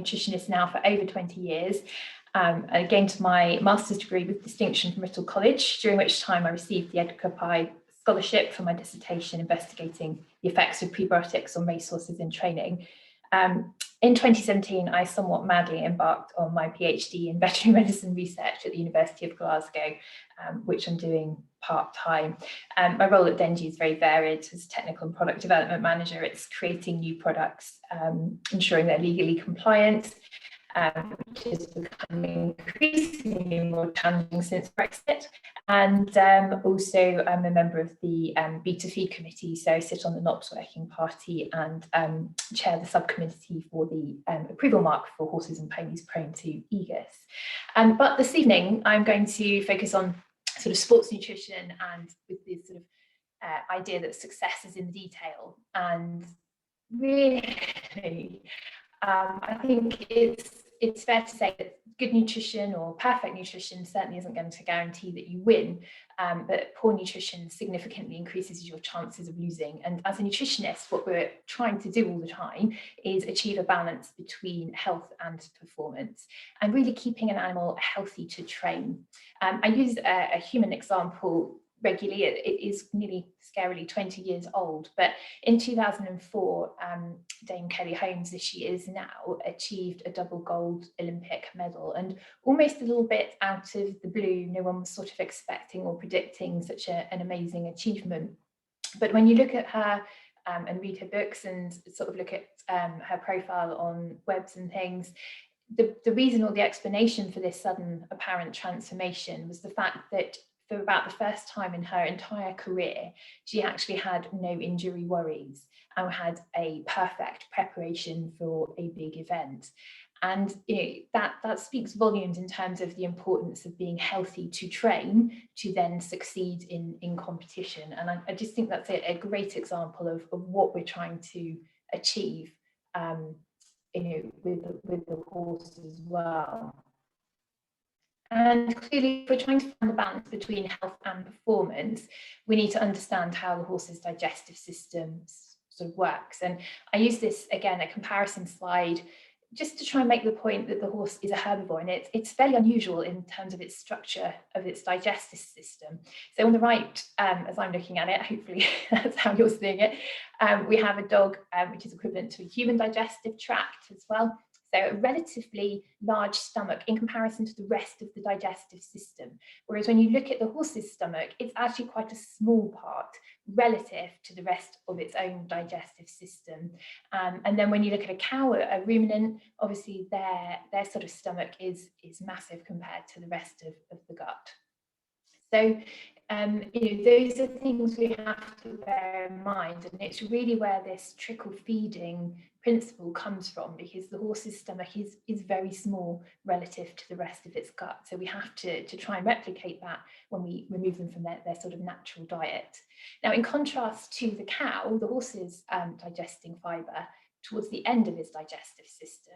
nutritionist now for over 20 years. I gained my master's degree with distinction from Bristol College, during which time I received the 𝗿𝗃𝗲𝗍 scholarship for my dissertation investigating the effects of prebiotics on racehorses in training. In 2017, I somewhat madly embarked on my PhD in veterinary medicine research at the University of Glasgow, which I'm doing part-time. My role at Dengie is very varied. As technical and product development manager, it's creating new products, ensuring they're legally compliant, which is becoming increasingly more challenging since Brexit. And also I'm a member of the 𝗍𝗶𝗲𝗍 committee, so I sit on the Nutr working party and chair the subcommittee for the approval mark for horses and ponies prone to 𝗍𝗃𝗲𝗍. But this evening I'm going to focus on sort of sports nutrition, and with this sort of idea that success is in the detail. And really, I think it's fair to say that good nutrition or perfect nutrition certainly isn't going to guarantee that you win, but poor nutrition significantly increases your chances of losing. And as a nutritionist, what we're trying to do all the time is achieve a balance between health and performance, and really keeping an animal healthy to train. I use a human example regularly. It is nearly scarily 20 years old, but in 2004, 𝗿𝗃𝗲𝗍𝗁, as she is now, achieved a double gold Olympic medal, and almost a little bit out of the blue. No one was sort of expecting or predicting such an amazing achievement. But when you look at her and read her books and sort of look at her profile on webs and things, the reason or the explanation for this sudden apparent transformation was the fact that for about the first time in her entire career, she actually had no injury worries and had a perfect preparation for a big event. And that speaks volumes in terms of the importance of being healthy to train, to then succeed in competition. And I just think that's a great example of what we're trying to achieve with the horse as well. And clearly, if we're trying to find the balance between health and performance, we need to understand how the horse's digestive system sort of works. And I use this, again, a comparison slide, just to try and make the point that the horse is a herbivore, and it's fairly unusual in terms of its structure of its digestive system. So on the right, as I'm looking at it, hopefully that's how you're seeing it, we have a dog, which is equivalent to a human digestive tract as well. So a relatively large stomach in comparison to the rest of the digestive system. Whereas when you look at the horse's stomach, it's actually quite a small part relative to the rest of its own digestive system. And then when you look at a cow, a ruminant, obviously their sort of stomach is massive compared to the rest of the gut. So those are things we have to bear in mind, and it's really where this trickle feeding principle comes from, because the horse's stomach is very small relative to the rest of its gut. So we have to try and replicate that when we remove them from their sort of natural diet. Now, in contrast to the cow, the horse is digesting fibre towards the end of its digestive system.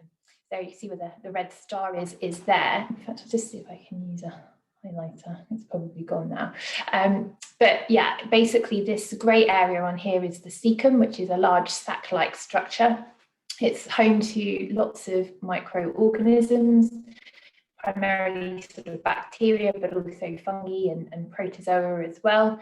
So you see where the red star is there. In fact, I'll just see if I can use a highlighter. It's probably gone now. But yeah, basically this grey area on here is the cecum, which is a large sac-like structure. It's home to lots of microorganisms, primarily sort of bacteria, but also fungi and protozoa as well.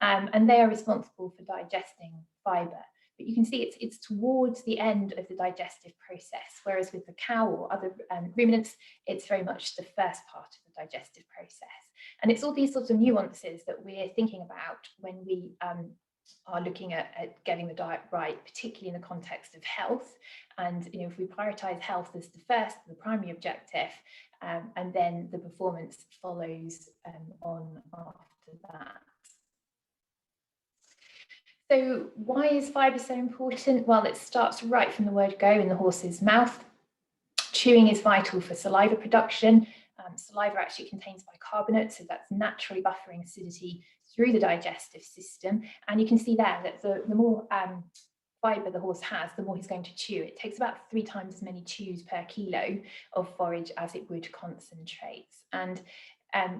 And they are responsible for digesting fibre. But you can see it's towards the end of the digestive process, whereas with the cow or other ruminants, it's very much the first part of the digestive process. And it's all these sorts of nuances that we're thinking about when we are looking at getting the diet right, particularly in the context of health. And if we prioritise health as the primary objective, and then the performance follows on after that. So why is fibre so important? Well, it starts right from the word go in the horse's mouth. Chewing is vital for saliva production. Saliva actually contains bicarbonate, so that's naturally buffering acidity through the digestive system. And you can see there that the more fibre the horse has, the more he's going to chew. It takes about 3 times as many chews per kilo of forage as it would concentrates. And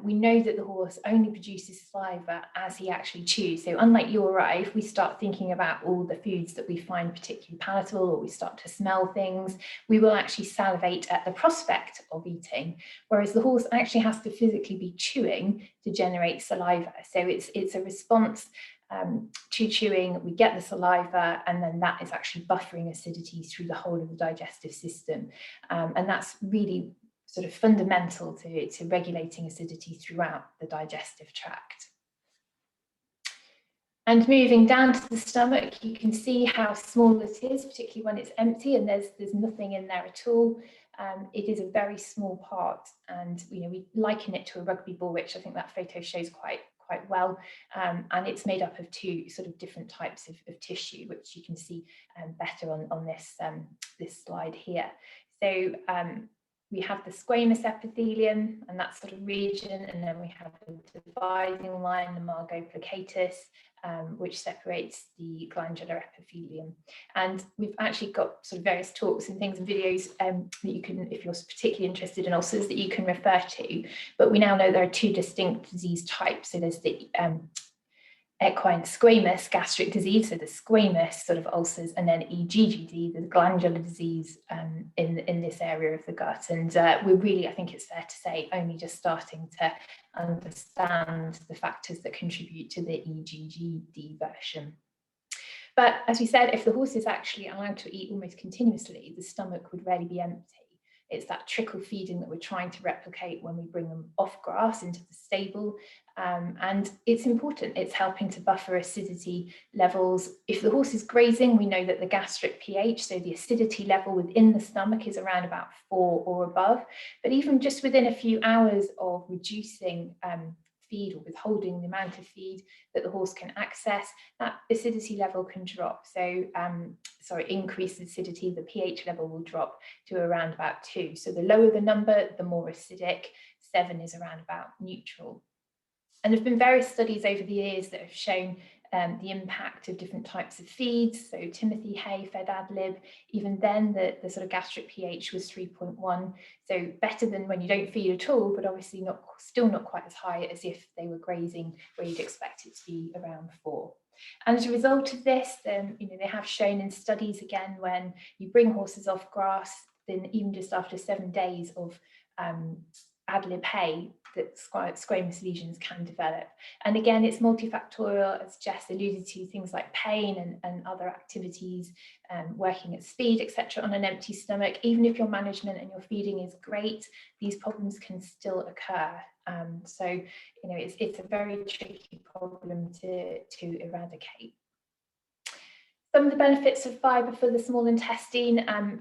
we know that the horse only produces saliva as he actually chews. So unlike you or I, if we start thinking about all the foods that we find particularly palatable, or we start to smell things, we will actually salivate at the prospect of eating, whereas the horse actually has to physically be chewing to generate saliva. So it's a response to chewing. We get the saliva, and then that is actually buffering acidity through the whole of the digestive system. And that's really sort of fundamental to regulating acidity throughout the digestive tract. And moving down to the stomach, you can see how small it is, particularly when it's empty and there's nothing in there at all. It is a very small part, and we liken it to a rugby ball, which I think that photo shows quite well, and it's made up of two sort of different types of tissue, which you can see better on this slide here. So we have the squamous epithelium and that sort of region, and then we have the dividing line, the 𝗲𝗶𝗱𝗲𝗿, which separates the glandular epithelium. And we've actually got sort of various talks and things and videos that you can, if you're particularly interested in ulcers, that you can refer to. But we now know there are two distinct disease types. So there's the equine squamous gastric disease, so the squamous sort of ulcers, and then EGGD, the glandular disease in this area of the gut. And we're really, I think it's fair to say, only just starting to understand the factors that contribute to the EGGD version. But as we said, if the horse is actually allowed to eat almost continuously, the stomach would rarely be empty. It's that trickle feeding that we're trying to replicate when we bring them off grass into the stable. And it's important, it's helping to buffer acidity levels. If the horse is grazing, we know that the gastric pH, so the acidity level within the stomach, is around about 4 or above. But even just within a few hours of reducing feed or withholding the amount of feed that the horse can access, that acidity level can drop. So, increased acidity, the pH level will drop to around about 2. So the lower the number, the more acidic. 7 is around about neutral. And there have been various studies over the years that have shown the impact of different types of feeds. So 𝗿𝗶𝗱𝗲𝗿, 𝗿𝗏, even then the sort of gastric pH was 3.1. So better than when you don't feed at all, but obviously still not quite as high as if they were grazing, where you'd expect it to be around 4. And as a result of this, then they have shown in studies, again, when you bring horses off grass, then even just after 7 days of 𝗿𝗏, that squamous lesions can develop. And again, it's multifactorial, as Jess alluded to, things like pain and other activities, working at speed, etc. on an empty stomach. Even if your management and your feeding is great, these problems can still occur. So it's a very tricky problem to eradicate. Some of the benefits of fibre for the small intestine.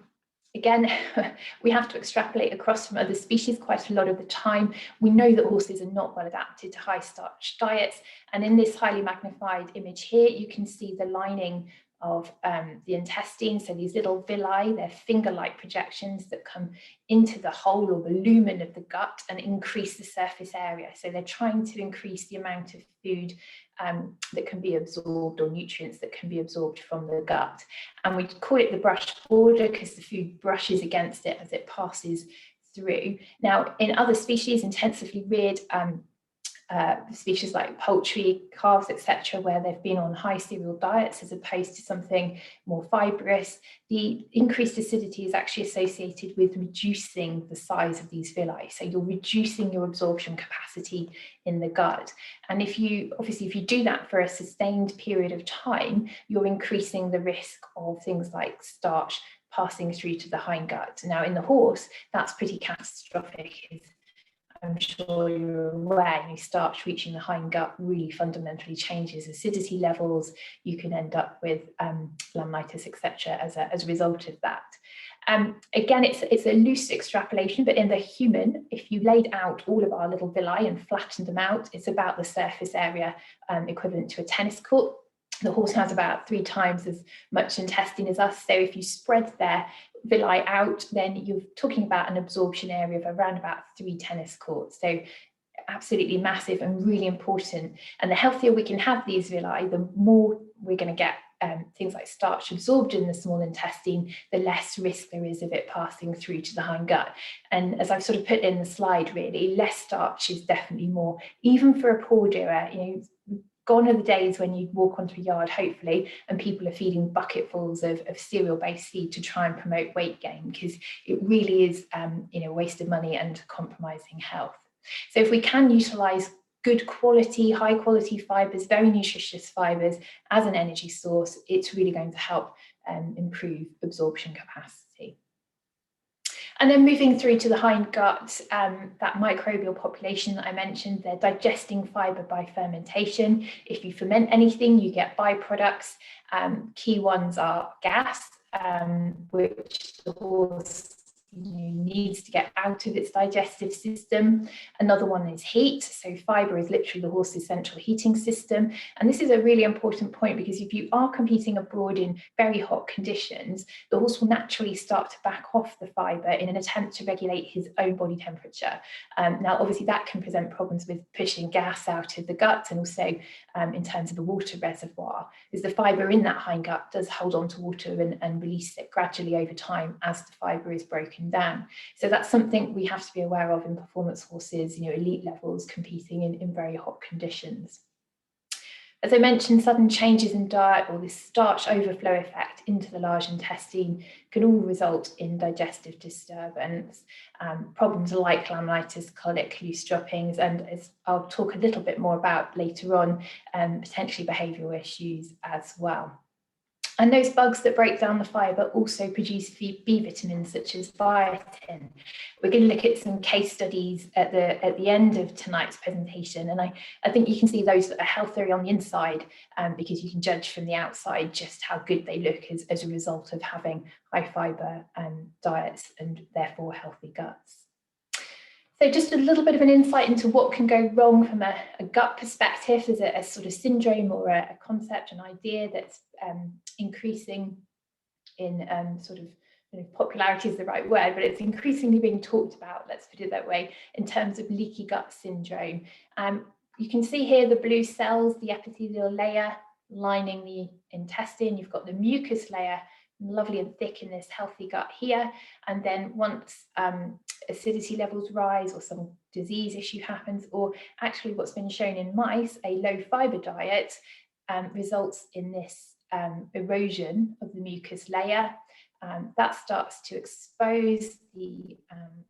Again, we have to extrapolate across from other species quite a lot of the time. We know that horses are not well adapted to high starch diets. And in this highly magnified image here, you can see the lining of the intestine. So these little villi, they're finger-like projections that come into the hole or the lumen of the gut and increase the surface area. So they're trying to increase the amount of food that can be absorbed, or nutrients that can be absorbed from the gut. And we call it the brush border because the food brushes against it as it passes through. Now, in other species, intensively reared species like poultry, calves, etc., where they've been on high cereal diets as opposed to something more fibrous, the increased acidity is actually associated with reducing the size of these villi. So you're reducing your absorption capacity in the gut. And if you do that for a sustained period of time, you're increasing the risk of things like starch passing through to the hindgut. Now, in the horse, that's pretty catastrophic. I'm sure you're aware, starch reaching the hindgut really fundamentally changes acidity levels. You can end up with laminitis, etc., as a result of that. Again, it's a loose extrapolation, but in the human, if you laid out all of our little villi and flattened them out, it's about the surface area equivalent to a tennis court. The horse has about 3 times as much intestine as us. So if you spread their villi out, then you're talking about an absorption area of around about 3 tennis courts. So absolutely massive and really important. And the healthier we can have these villi, the more we're going to get things like starch absorbed in the small intestine, the less risk there is of it passing through to the hindgut. And as I've sort of put in the slide, really, less starch is definitely more, even for a poor doer. Gone are the days when you walk onto a yard, hopefully, and people are feeding bucketfuls of cereal-based feed to try and promote weight gain, because it really is a waste of money and compromising health. So if we can utilise good quality, high quality fibres, very nutritious fibres as an energy source, it's really going to help improve absorption capacity. And then moving through to the hindgut, that microbial population that I mentioned, they're digesting fibre by fermentation. If you ferment anything, you get byproducts. Key ones are gas, which the horse needs to get out of its digestive system. Another one is heat. So fibre is literally the horse's central heating system. And this is a really important point, because if you are competing abroad in very hot conditions, the horse will naturally start to back off the fibre in an attempt to regulate his own body temperature. Now, obviously, that can present problems with pushing gas out of the gut, and also in terms of the water reservoir, is the fibre in that hindgut does hold on to water and release it gradually over time as the fibre is broken down. So that's something we have to be aware of in performance horses, elite levels competing in very hot conditions. As I mentioned, sudden changes in diet or this starch overflow effect into the large intestine can all result in digestive disturbance, problems like laminitis, colic, loose droppings, and as I'll talk a little bit more about later on, potentially behavioural issues as well. And those bugs that break down the fibre also produce B vitamins such as biotin. We're going to look at some case studies at the end of tonight's presentation, and I think you can see those that are healthier on the inside, because you can judge from the outside just how good they look as a result of having high fibre diets and therefore healthy guts. So just a little bit of an insight into what can go wrong from a gut perspective. There's a sort of syndrome or a concept, an idea that's increasing in popularity is the right word, but it's increasingly being talked about, let's put it that way, in terms of leaky gut syndrome. You can see here the blue cells, the epithelial layer lining the intestine. You've got the mucus layer, lovely and thick in this healthy gut here, and then once acidity levels rise or some disease issue happens, or actually what's been shown in mice, a low fibre diet results in this erosion of the mucus layer. That starts to expose the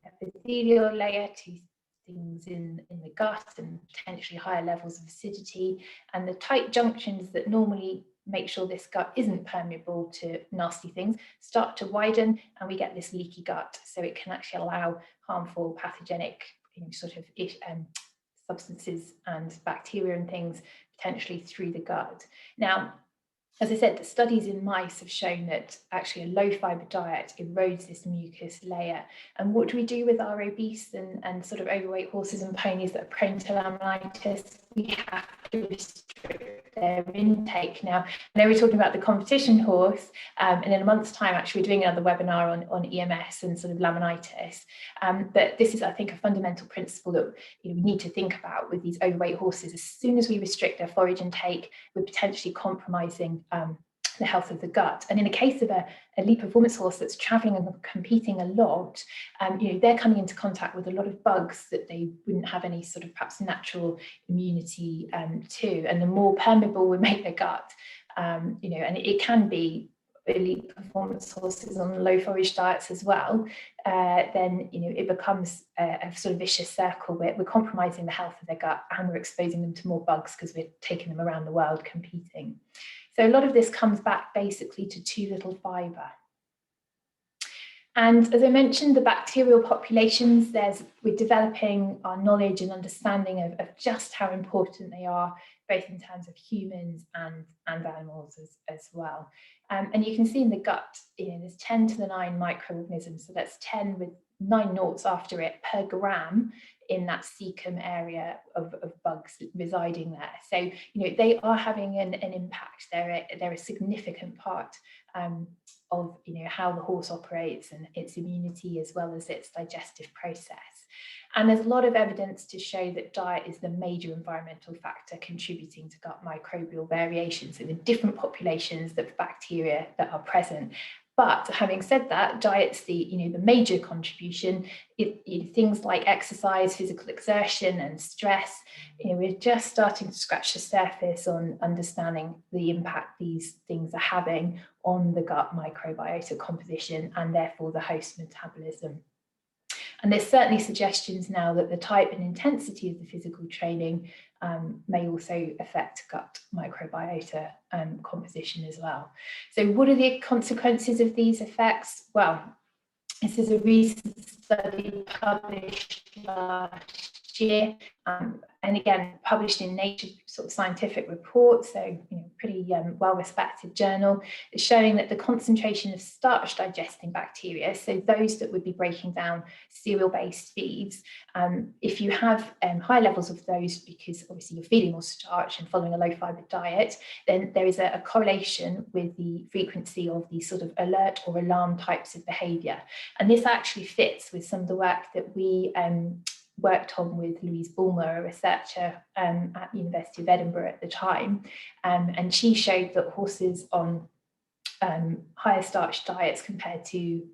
epithelial layer to things in the gut and potentially higher levels of acidity, and the tight junctions that normally make sure this gut isn't permeable to nasty things start to widen, and we get this leaky gut. So it can actually allow harmful pathogenic substances and bacteria and things potentially through the gut. Now, as I said, the studies in mice have shown that actually a low fibre diet erodes this mucus layer. And what do we do with our obese and sort of overweight horses and ponies that are prone to laminitis? We have to restrict their intake. Now, I know we're talking about the competition horse, and in a month's time, actually, we're doing another webinar on EMS and sort of laminitis. But this is, I think, a fundamental principle that we need to think about with these overweight horses. As soon as we restrict their forage intake, we're potentially compromising the health of the gut. And in the case of a elite performance horse that's traveling and competing a lot, they're coming into contact with a lot of bugs that they wouldn't have any sort of perhaps natural immunity to. And the more permeable we make their gut, and it can be elite performance horses on low forage diets as well, then it becomes a sort of vicious circle where we're compromising the health of their gut and we're exposing them to more bugs because we're taking them around the world competing. So a lot of this comes back basically to too little fibre. And as I mentioned, the bacterial populations, we're developing our knowledge and understanding of just how important they are, both in terms of humans and animals as well. And you can see in the gut, there's 10 to the 9 microorganisms, so that's 10 with 9 noughts after it per gram in that cecum area of bugs residing there. So, they are having an impact. They're a significant part of how the horse operates and its immunity as well as its digestive process. And there's a lot of evidence to show that diet is the major environmental factor contributing to gut microbial variation. so the different populations of bacteria that are present. But having said that, diet's the major contribution. Things like exercise, physical exertion, and stress. We're just starting to scratch the surface on understanding the impact these things are having on the gut microbiota composition and therefore the host metabolism. And there's certainly suggestions now that the type and intensity of the physical training may also affect gut microbiota composition as well. So what are the consequences of these effects? Well, this is a recent study published last year, and again published in Nature sort of scientific report, so pretty well-respected journal. It's showing that the concentration of starch digesting bacteria, so those that would be breaking down cereal-based feeds, if you have high levels of those, because obviously you're feeding more starch and following a low-fiber diet, then there is a correlation with the frequency of these sort of alert or alarm types of behaviour. And this actually fits with some of the work that we worked on with 𝗍𝗶𝗱𝗲𝗍, a researcher at the University of Edinburgh at the time, and she showed that horses on higher starch diets compared to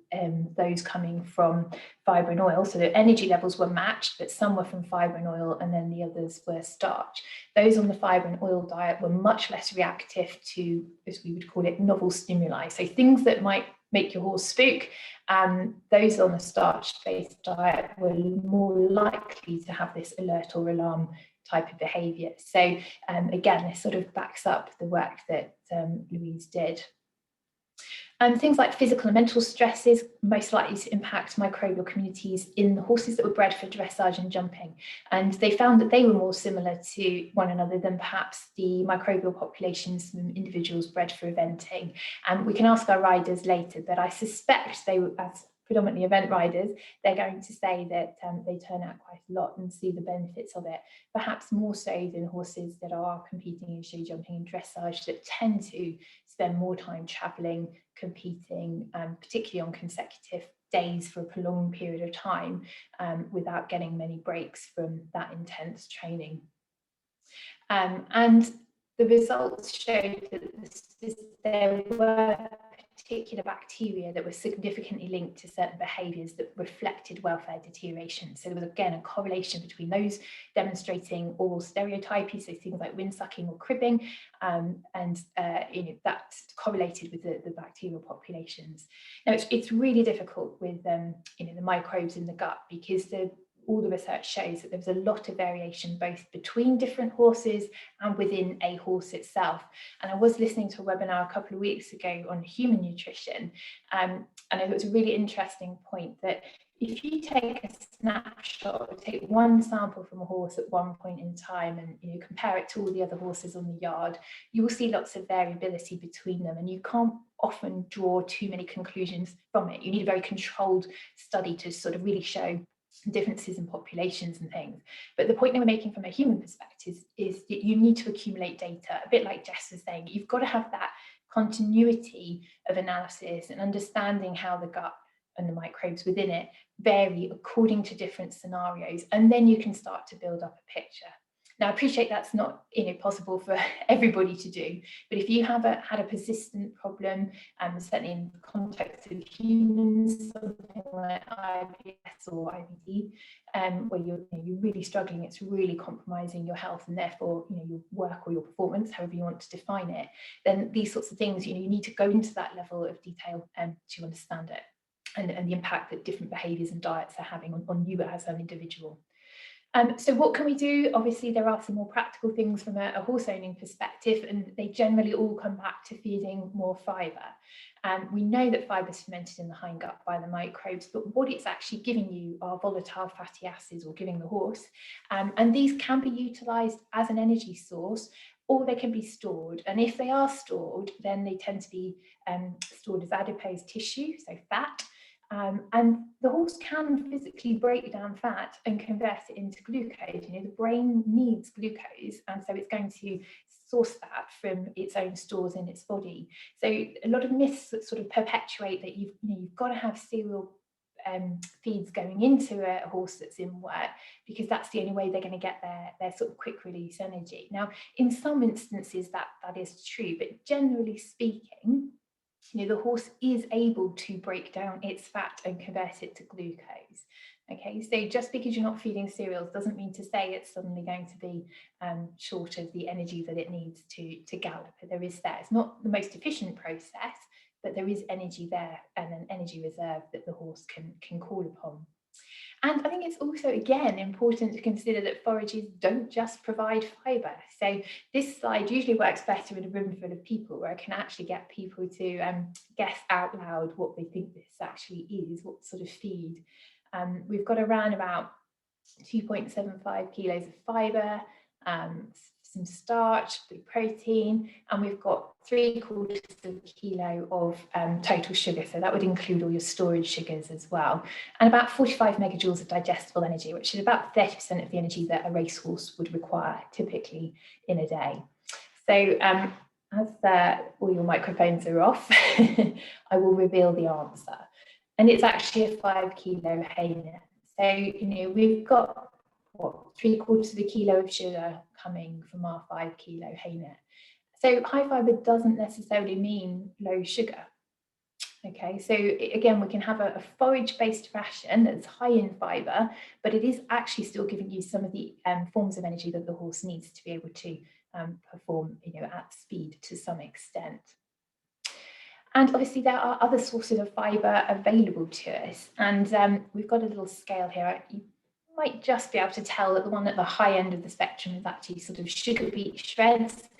those coming from fibre and oil, so the energy levels were matched, but some were from fibre and oil and then the others were starch. Those on the fibre and oil diet were much less reactive to, as we would call it, novel stimuli, so things that might make your horse spook. Those on a starch-based diet were more likely to have this alert or alarm type of behaviour. So again, this sort of backs up the work that Louise did. Things like physical and mental stresses most likely to impact microbial communities in the horses that were bred for dressage and jumping. And they found that they were more similar to one another than perhaps the microbial populations from individuals bred for eventing. We can ask our riders later, but I suspect they, as predominantly event riders, they're going to say that they turn out quite a lot and see the benefits of it, perhaps more so than horses that are competing in show jumping and dressage, that tend to spend more time travelling, competing, particularly on consecutive days for a prolonged period of time, without getting many breaks from that intense training. And the results showed that there were particular bacteria that were significantly linked to certain behaviours that reflected welfare deterioration. So there was again a correlation between those demonstrating oral stereotypy, so things like wind sucking or cribbing, and that correlated with the bacterial populations. Now it's really difficult with the microbes in the gut, because all the research shows that there was a lot of variation both between different horses and within a horse itself. And I was listening to a webinar a couple of weeks ago on human nutrition, and I thought it was a really interesting point that if you take a snapshot, or take one sample from a horse at one point in time and compare it to all the other horses on the yard, you will see lots of variability between them, and you can't often draw too many conclusions from it. You need a very controlled study to sort of really show differences in populations and things. But the point they were making from a human perspective is that you need to accumulate data, a bit like Jess was saying. You've got to have that continuity of analysis and understanding how the gut and the microbes within it vary according to different scenarios, and then you can start to build up a picture. Now, I appreciate that's not possible for everybody to do, but if you have had a persistent problem, certainly in the context of humans, something like IBS or IBD, where you're really struggling, it's really compromising your health and therefore your work or your performance, however you want to define it, then these sorts of things, you need to go into that level of detail to understand it, and the impact that different behaviours and diets are having on you as an individual. So what can we do? Obviously, there are some more practical things from a horse owning perspective, and they generally all come back to feeding more fibre. We know that fibre is fermented in the hindgut by the microbes, but what it's actually giving you are volatile fatty acids, or giving the horse. And these can be utilised as an energy source, or they can be stored. And if they are stored, then they tend to be stored as adipose tissue, so fat. And the horse can physically break down fat and convert it into glucose. The brain needs glucose, and so it's going to source that from its own stores in its body. So a lot of myths that sort of perpetuate that you've got to have cereal feeds going into a horse that's in work, because that's the only way they're going to get their sort of quick release energy. Now, in some instances that is true, but generally speaking, you know, the horse is able to break down its fat and convert it to glucose. Okay, so just because you're not feeding cereals doesn't mean to say it's suddenly going to be short of the energy that it needs to gallop. There is there. It's not the most efficient process, but there is energy there and an energy reserve that the horse can call upon. And I think it's also, again, important to consider that forages don't just provide fibre. So this slide usually works better in a room full of people, where I can actually get people to guess out loud what they think this actually is, what sort of feed. We've got around about 2.75 kilos of fibre, some starch, protein, and we've got 3/4 of a kilo of total sugar. So that would include all your storage sugars as well. And about 45 megajoules of digestible energy, which is about 30% of the energy that a racehorse would require typically in a day. So as all your microphones are off, I will reveal the answer. And it's actually a 5 kilo hay net. So, you know, we've got, what, 3/4 of a kilo of sugar coming from our 5 kilo hay net. So high fibre doesn't necessarily mean low sugar. Okay, so again, we can have a forage-based ration that's high in fibre, but it is actually still giving you some of the forms of energy that the horse needs to be able to perform, you know, at speed to some extent. And obviously there are other sources of fibre available to us. And we've got a little scale here. You might just be able to tell that the one at the high end of the spectrum is actually sort of sugar beet shreds.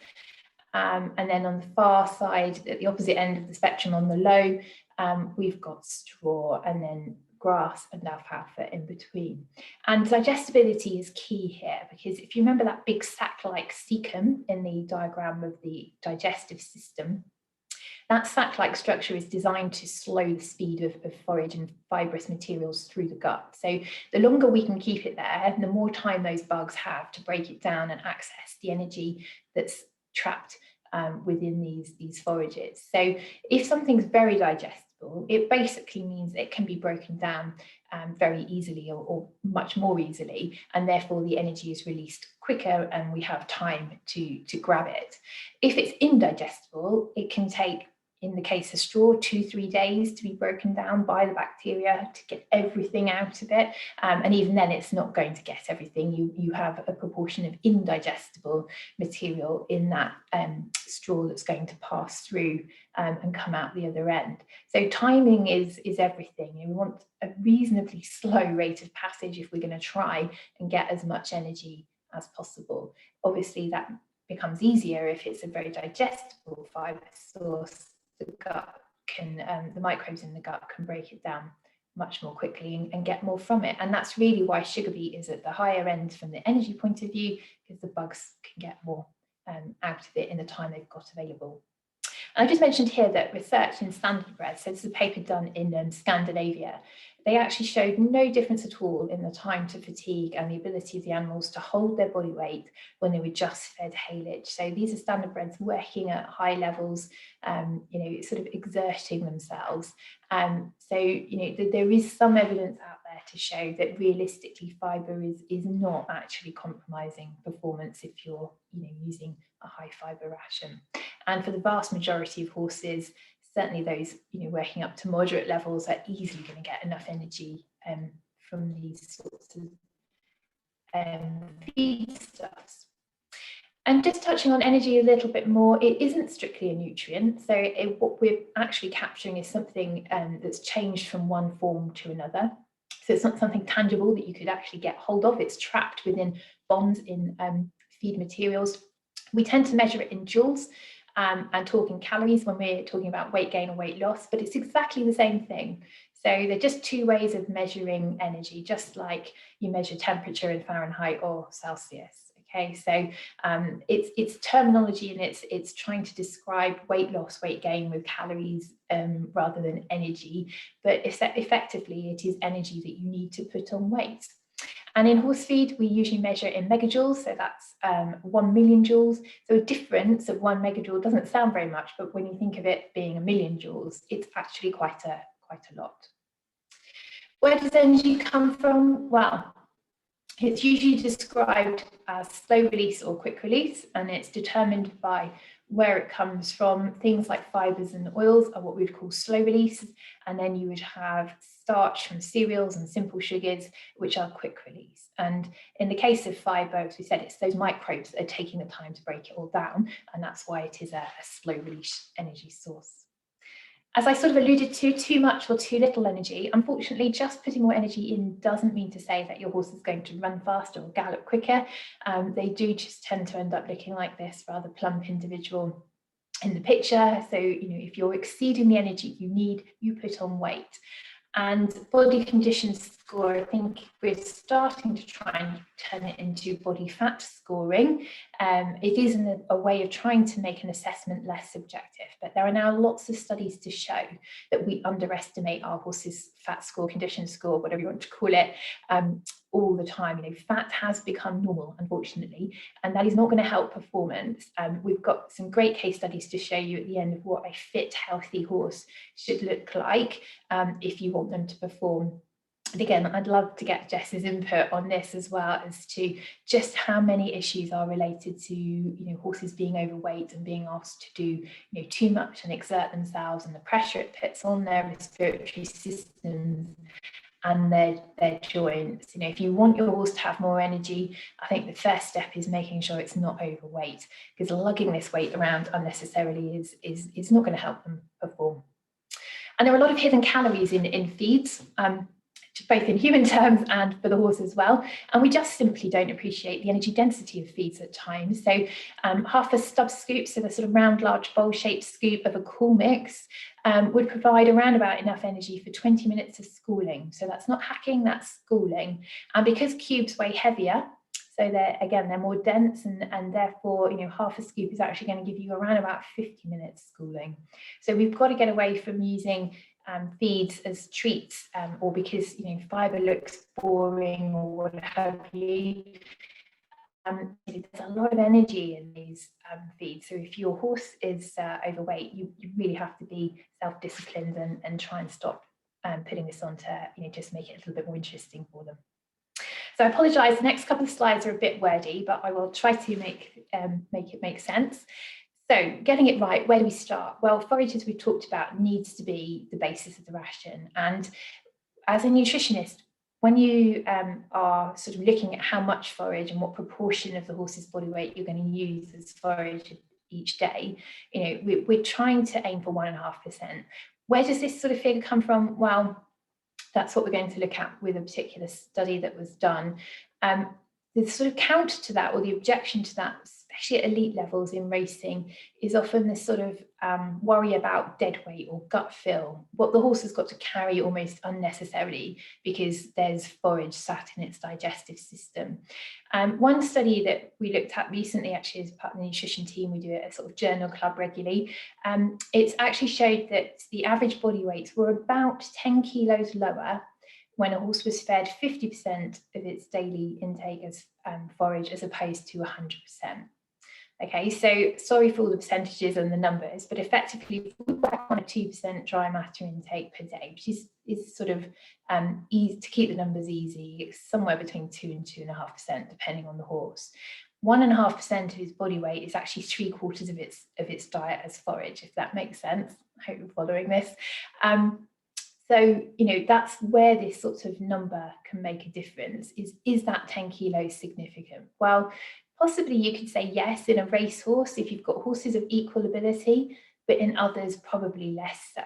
And then on the far side, at the opposite end of the spectrum on the low, we've got straw and then grass and alfalfa in between. And digestibility is key here, because if you remember that big sac-like cecum in the diagram of the digestive system, that sac-like structure is designed to slow the speed of forage and fibrous materials through the gut. So the longer we can keep it there, the more time those bugs have to break it down and access the energy that's trapped within these forages. So if something's very digestible, it basically means it can be broken down very easily or much more easily, and therefore the energy is released quicker and we have time to grab it. If it's indigestible, it can take, in the case of straw, 2-3 days to be broken down by the bacteria to get everything out of it. And even then, it's not going to get everything. You have a proportion of indigestible material in that straw that's going to pass through and come out the other end. So timing is everything. We want a reasonably slow rate of passage if we're going to try and get as much energy as possible. Obviously, that becomes easier if it's a very digestible fibre source. The gut can, the microbes in the gut can break it down much more quickly and get more from it. And that's really why sugar beet is at the higher end from the energy point of view, because the bugs can get more out of it in the time they've got available. And I just mentioned here that research in standard bred, so this is a paper done in Scandinavia, they actually showed no difference at all in the time to fatigue and the ability of the animals to hold their body weight when they were just fed haylage. So these are standard breds working at high levels, you know, sort of exerting themselves. So, you know, there is some evidence out there to show that realistically fibre is not actually compromising performance if you're, you know, using a high fibre ration. And for the vast majority of horses, certainly those, you know, working up to moderate levels are easily going to get enough energy from these sorts of feedstuffs. And just touching on energy a little bit more, it isn't strictly a nutrient. So what we're actually capturing is something that's changed from one form to another. So it's not something tangible that you could actually get hold of. It's trapped within bonds in feed materials. We tend to measure it in joules and talk in calories when we're talking about weight gain or weight loss, but it's exactly the same thing. So they're just two ways of measuring energy, just like you measure temperature in Fahrenheit or Celsius. Okay, so it's terminology and it's trying to describe weight loss, weight gain with calories rather than energy, but effectively it is energy that you need to put on weight. And in horse feed, we usually measure in megajoules, so that's 1 million joules. So a difference of 1 megajoule doesn't sound very much, but when you think of it being 1 million joules, it's actually quite a lot. Where does energy come from? Well, it's usually described as slow release or quick release, and it's determined by where it comes from. Things like fibres and oils are what we'd call slow release, and then you would have starch from cereals and simple sugars, which are quick release. And in the case of fibre, as we said, it's those microbes that are taking the time to break it all down, and that's why it is a slow release energy source. As I sort of alluded to, too much or too little energy, unfortunately, just putting more energy in doesn't mean to say that your horse is going to run faster or gallop quicker. They do just tend to end up looking like this rather plump individual in the picture. So, if you're exceeding the energy you need, you put on weight. And body condition score, I think we're starting to try and turn it into body fat scoring. It is a way of trying to make an assessment less subjective, but there are now lots of studies to show that we underestimate our horse's fat score, condition score, whatever you want to call it, all the time. Fat has become normal, unfortunately, and that is not going to help performance. We've got some great case studies to show you at the end of what a fit, healthy horse should look like if you want them to perform. And again, I'd love to get Jess's input on this as well, as to just how many issues are related to horses being overweight and being asked to do too much and exert themselves, and the pressure it puts on their respiratory systems and their joints. If you want your horse to have more energy, I think the first step is making sure it's not overweight, because lugging this weight around unnecessarily is not going to help them perform. And there are a lot of hidden calories in feeds, both in human terms and for the horse as well. And we just simply don't appreciate the energy density of feeds at times. So half a stub scoop, so the sort of round, large bowl-shaped scoop of a cool mix, would provide around about enough energy for 20 minutes of schooling. So that's not hacking, that's schooling. And because cubes weigh heavier, so they're more dense, and therefore, half a scoop is actually going to give you around about 50 minutes schooling. So we've got to get away from using feeds as treats, or because fibre looks boring or what have you. There's a lot of energy in these feeds. So if your horse is overweight, you really have to be self-disciplined and try and stop putting this on to just make it a little bit more interesting for them. So I apologise, the next couple of slides are a bit wordy, but I will try to make it make sense. So getting it right, where do we start? Well, forage, as we've talked about, needs to be the basis of the ration. And as a nutritionist, when you are sort of looking at how much forage and what proportion of the horse's body weight you're going to use as forage each day, we're trying to aim for 1.5%. Where does this sort of figure come from? Well, that's what we're going to look at with a particular study that was done. The sort of counter to that, or the objection to that, especially at elite levels in racing, is often this sort of worry about dead weight or gut fill, what the horse has got to carry almost unnecessarily because there's forage sat in its digestive system. One study that we looked at recently, actually as part of the nutrition team, we do a sort of journal club regularly, it's actually showed that the average body weights were about 10 kilos lower when a horse was fed 50% of its daily intake as forage, as opposed to 100%. Okay, so sorry for all the percentages and the numbers, but effectively we work on a 2% dry matter intake per day, which is sort of easy to keep the numbers easy. It's somewhere between 2 and 2.5%, depending on the horse. 1.5% of his body weight is actually 3/4 of its diet as forage, if that makes sense. I hope you're following this. So, that's where this sort of number can make a difference. Is that 10 kilos significant? Well, possibly you could say yes in a racehorse if you've got horses of equal ability, but in others probably less so.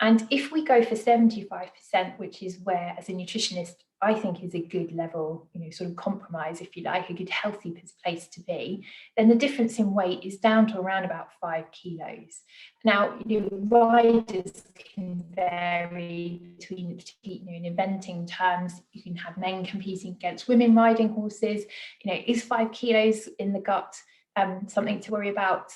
And if we go for 75%, which is where, as a nutritionist, I think is a good level, sort of compromise, if you like, a good healthy place to be, then the difference in weight is down to around about 5 kilos. Now, riders can vary between, in eventing terms, you can have men competing against women riding horses. Is 5 kilos in the gut something to worry about?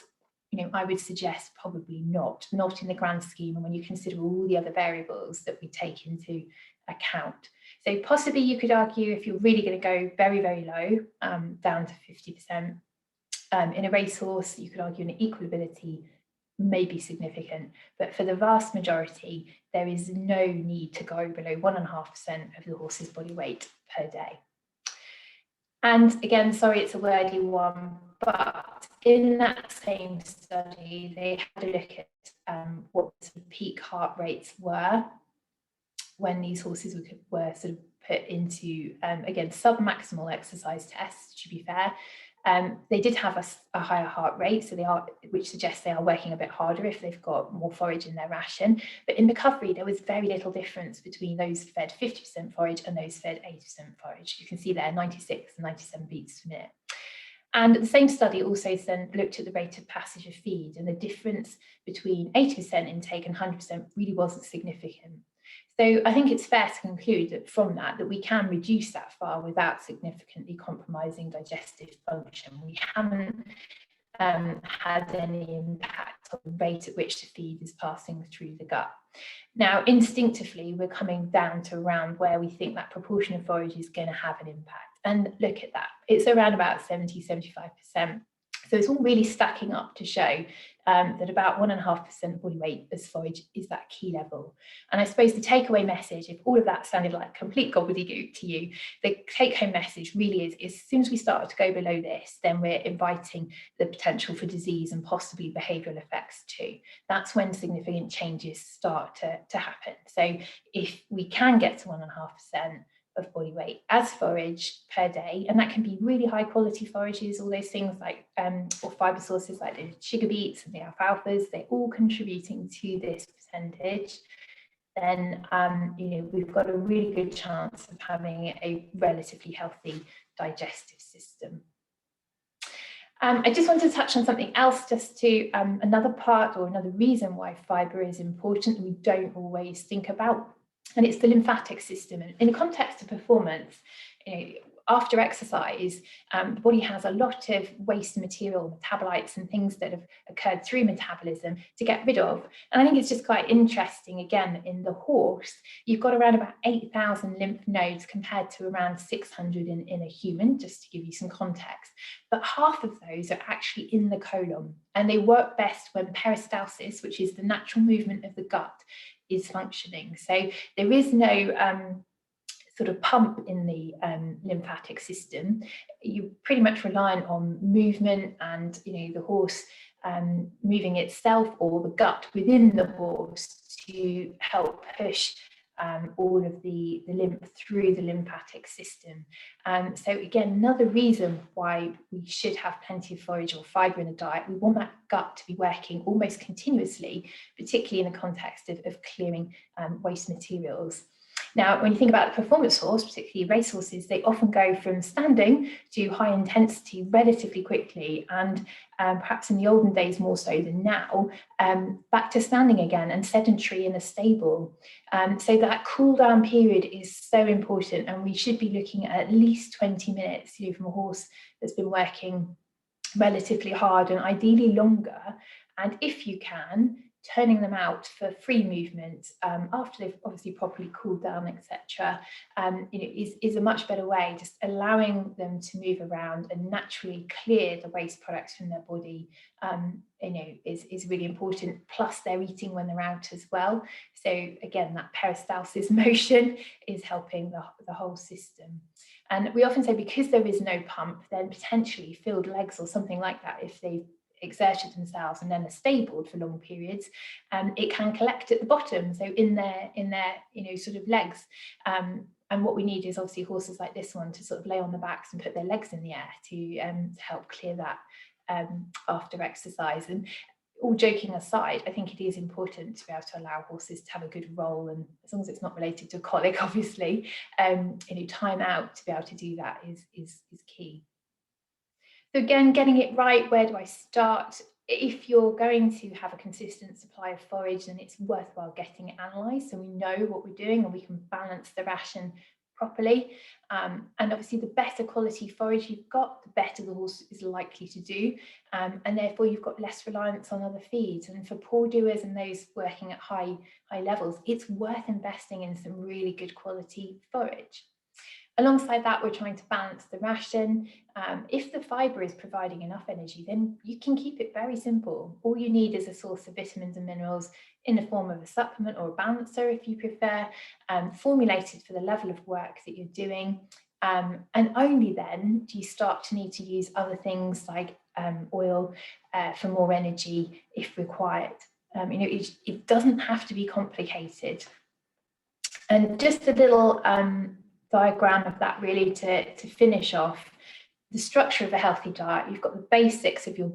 I would suggest probably not in the grand scheme, and when you consider all the other variables that we take into account. So possibly you could argue, if you're really going to go very, very low, down to 50%, in a racehorse, you could argue an equal ability may be significant, but for the vast majority, there is no need to go below 1.5% of the horse's body weight per day. And again, sorry, it's a wordy one, but in that same study, they had a look at what the peak heart rates were when these horses were sort of put into, again, sub-maximal exercise tests, to be fair. They did have a higher heart rate, so which suggests they are working a bit harder if they've got more forage in their ration. But in recovery, there was very little difference between those fed 50% forage and those fed 80% forage. You can see there 96 and 97 beats per minute. And the same study also then looked at the rate of passage of feed, and the difference between 80% intake and 100% really wasn't significant. So I think it's fair to conclude that from that we can reduce that far without significantly compromising digestive function. We haven't had any impact on the rate at which the feed is passing through the gut. Now, instinctively, we're coming down to around where we think that proportion of forage is going to have an impact. And look at that, it's around about 70–75%. So it's all really stacking up to show that about 1.5% body weight as forage is that key level. And I suppose the takeaway message, if all of that sounded like complete gobbledygook to you, the take-home message really is as soon as we start to go below this, then we're inviting the potential for disease and possibly behavioural effects too. That's when significant changes start to happen. So if we can get to 1.5% of body weight as forage per day, and that can be really high quality forages, all those things like or fibre sources like the sugar beets and the alfalfas, they're all contributing to this percentage, then we've got a really good chance of having a relatively healthy digestive system. I just want to touch on something else, just to another part or another reason why fibre is important and we don't always think about. And it's the lymphatic system. And in the context of performance, after exercise, the body has a lot of waste material, metabolites and things that have occurred through metabolism to get rid of. And I think it's just quite interesting, again, in the horse, you've got around about 8,000 lymph nodes compared to around 600 in a human, just to give you some context. But half of those are actually in the colon, and they work best when peristalsis, which is the natural movement of the gut, is functioning. So there is no sort of pump in the lymphatic system. You're pretty much reliant on movement and the horse moving itself or the gut within the horse to help push all of the lymph through the lymphatic system. So again, another reason why we should have plenty of forage or fibre in the diet. We want that gut to be working almost continuously, particularly in the context of clearing waste materials. Now, when you think about the performance horse, particularly race horses, they often go from standing to high intensity relatively quickly, and perhaps in the olden days more so than now, back to standing again and sedentary in a stable. So that cool down period is so important, and we should be looking at least 20 minutes from a horse that's been working relatively hard, and ideally longer. And if you can, turning them out for free movement after they've obviously properly cooled down, etc., is a much better way. Just allowing them to move around and naturally clear the waste products from their body, is really important. Plus, they're eating when they're out as well. So again, that peristalsis motion is helping the whole system. And we often say because there is no pump, then potentially filled legs or something like that, if they've exerted themselves and then are stabled for long periods, it can collect at the bottom, so in their sort of legs, and what we need is obviously horses like this one to sort of lay on the backs and put their legs in the air to help clear that after exercise. And all joking aside, I think it is important to be able to allow horses to have a good roll, and as long as it's not related to colic, obviously, time out to be able to do that is key. So again, getting it right, where do I start? If you're going to have a consistent supply of forage, then it's worthwhile getting it analysed so we know what we're doing and we can balance the ration properly. And obviously the better quality forage you've got, the better the horse is likely to do. And therefore you've got less reliance on other feeds. And for poor doers and those working at high levels, it's worth investing in some really good quality forage. Alongside that, we're trying to balance the ration. If the fibre is providing enough energy, then you can keep it very simple. All you need is a source of vitamins and minerals in the form of a supplement or a balancer, if you prefer, formulated for the level of work that you're doing. And only then do you start to need to use other things like oil for more energy if required. It doesn't have to be complicated. And just a little diagram of that really to finish off the structure of a healthy diet. You've got the basics of your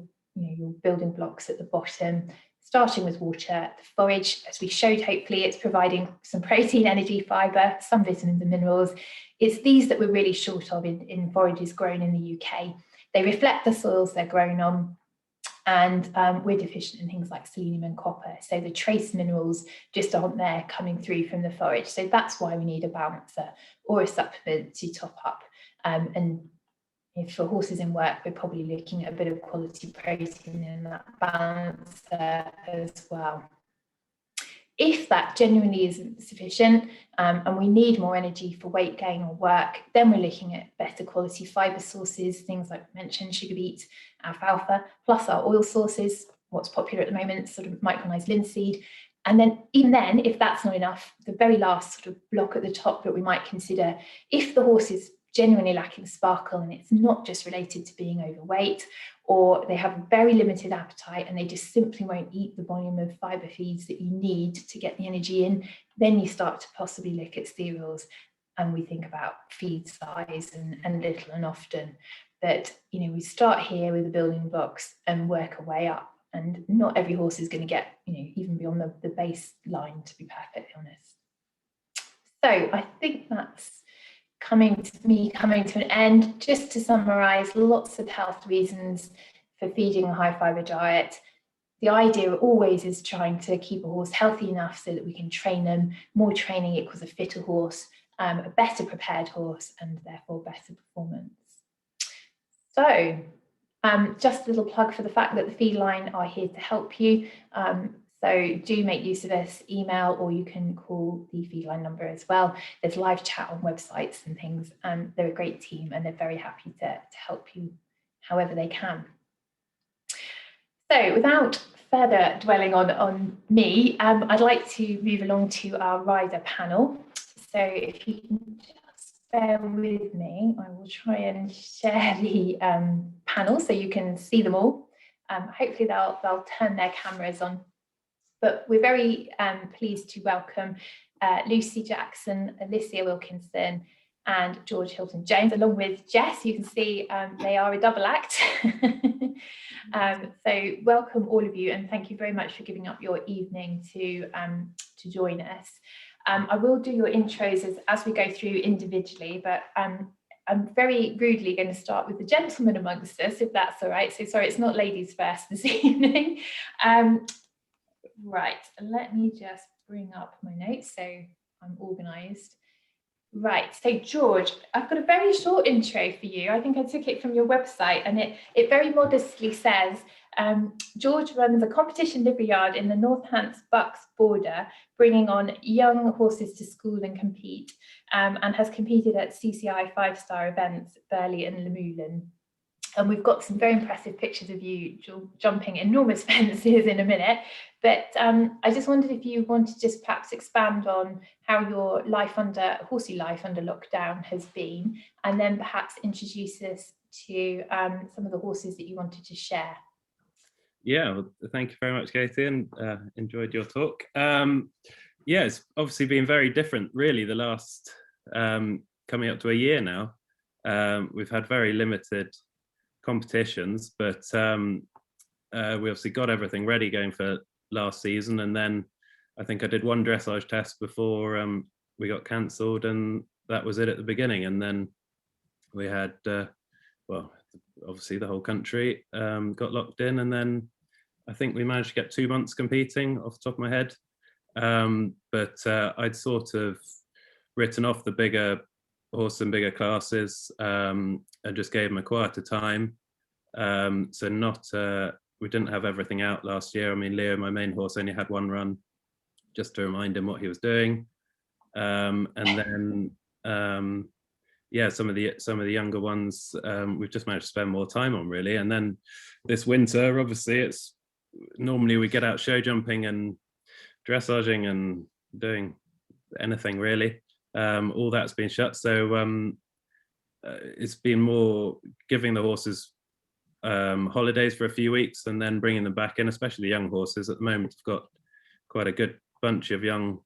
building blocks at the bottom, starting with water. The forage, as we showed, hopefully it's providing some protein, energy, fibre, some vitamins and minerals. It's these that we're really short of in forages grown in the UK. They reflect the soils they're grown on, and we're deficient in things like selenium and copper. So the trace minerals just aren't there coming through from the forage. So that's why we need a balancer or a supplement to top up. And if for horses in work, we're probably looking at a bit of quality protein in that balancer as well. If that genuinely isn't sufficient and we need more energy for weight gain or work, then we're looking at better quality fibre sources, things like we mentioned, sugar beet, alfalfa, plus our oil sources, what's popular at the moment, sort of micronized linseed. And then even then, if that's not enough, the very last sort of block at the top that we might consider, if the horse is genuinely lacking sparkle and it's not just related to being overweight, or they have a very limited appetite and they just simply won't eat the volume of fibre feeds that you need to get the energy in, then you start to possibly look at cereals, and we think about feed size and little and often. But we start here with the building blocks and work our way up, and not every horse is going to get even beyond the baseline, to be perfectly honest. So I think that's coming to an end. Just to summarise, lots of health reasons for feeding a high fibre diet. The idea always is trying to keep a horse healthy enough so that we can train them. More training equals a fitter horse, a better prepared horse, and therefore better performance. So just a little plug for the fact that the feed line are here to help you. So do make use of this email, or you can call the feed line number as well. There's live chat on websites and things, and they're a great team and they're very happy to help you however they can. So without further dwelling on me, I'd like to move along to our rider panel. So if you can just bear with me, I will try and share the panel so you can see them all. Hopefully they'll turn their cameras on. But we're very pleased to welcome Lucy Jackson, Alicia Wilkinson, and George Hilton-Jones, along with Jess. You can see they are a double act. So welcome all of you, and thank you very much for giving up your evening to join us. I will do your intros as we go through individually, but I'm very rudely going to start with the gentleman amongst us, if that's all right. So sorry, it's not ladies first this evening. Right, let me just bring up my notes so I'm organised. Right, so George, I've got a very short intro for you. I think I took it from your website, and it very modestly says, George runs a competition livery yard in the Northants Bucks border, bringing on young horses to school and compete, and has competed at CCI 5-star events, 𝗿𝗃𝗲 and Lamoulan. And we've got some very impressive pictures of you jumping enormous fences in a minute. But I just wondered if you want to just perhaps expand on how your horsey life under lockdown has been, and then perhaps introduce us to some of the horses that you wanted to share. Yeah, well, thank you very much, Katie, and enjoyed your talk. Yeah, it's obviously been very different, really, the last coming up to a year now. We've had very limited competitions, but we obviously got everything ready going for last season, and then I think I did one dressage test before we got cancelled, and that was it at the beginning. And then we had well, obviously the whole country got locked in, and then I think we managed to get 2 months competing off the top of my head, but I'd sort of written off the bigger horse and bigger classes and just gave them a quieter time. So we didn't have everything out last year. I mean, Leo, my main horse, only had one run just to remind him what he was doing. And then, yeah, some of the younger ones we've just managed to spend more time on, really. And then this winter, obviously, it's normally we get out show jumping and dressaging and doing anything really. All that's been shut, so it's been more giving the horses holidays for a few weeks and then bringing them back in, especially the young horses. At the moment, we've got quite a good bunch of young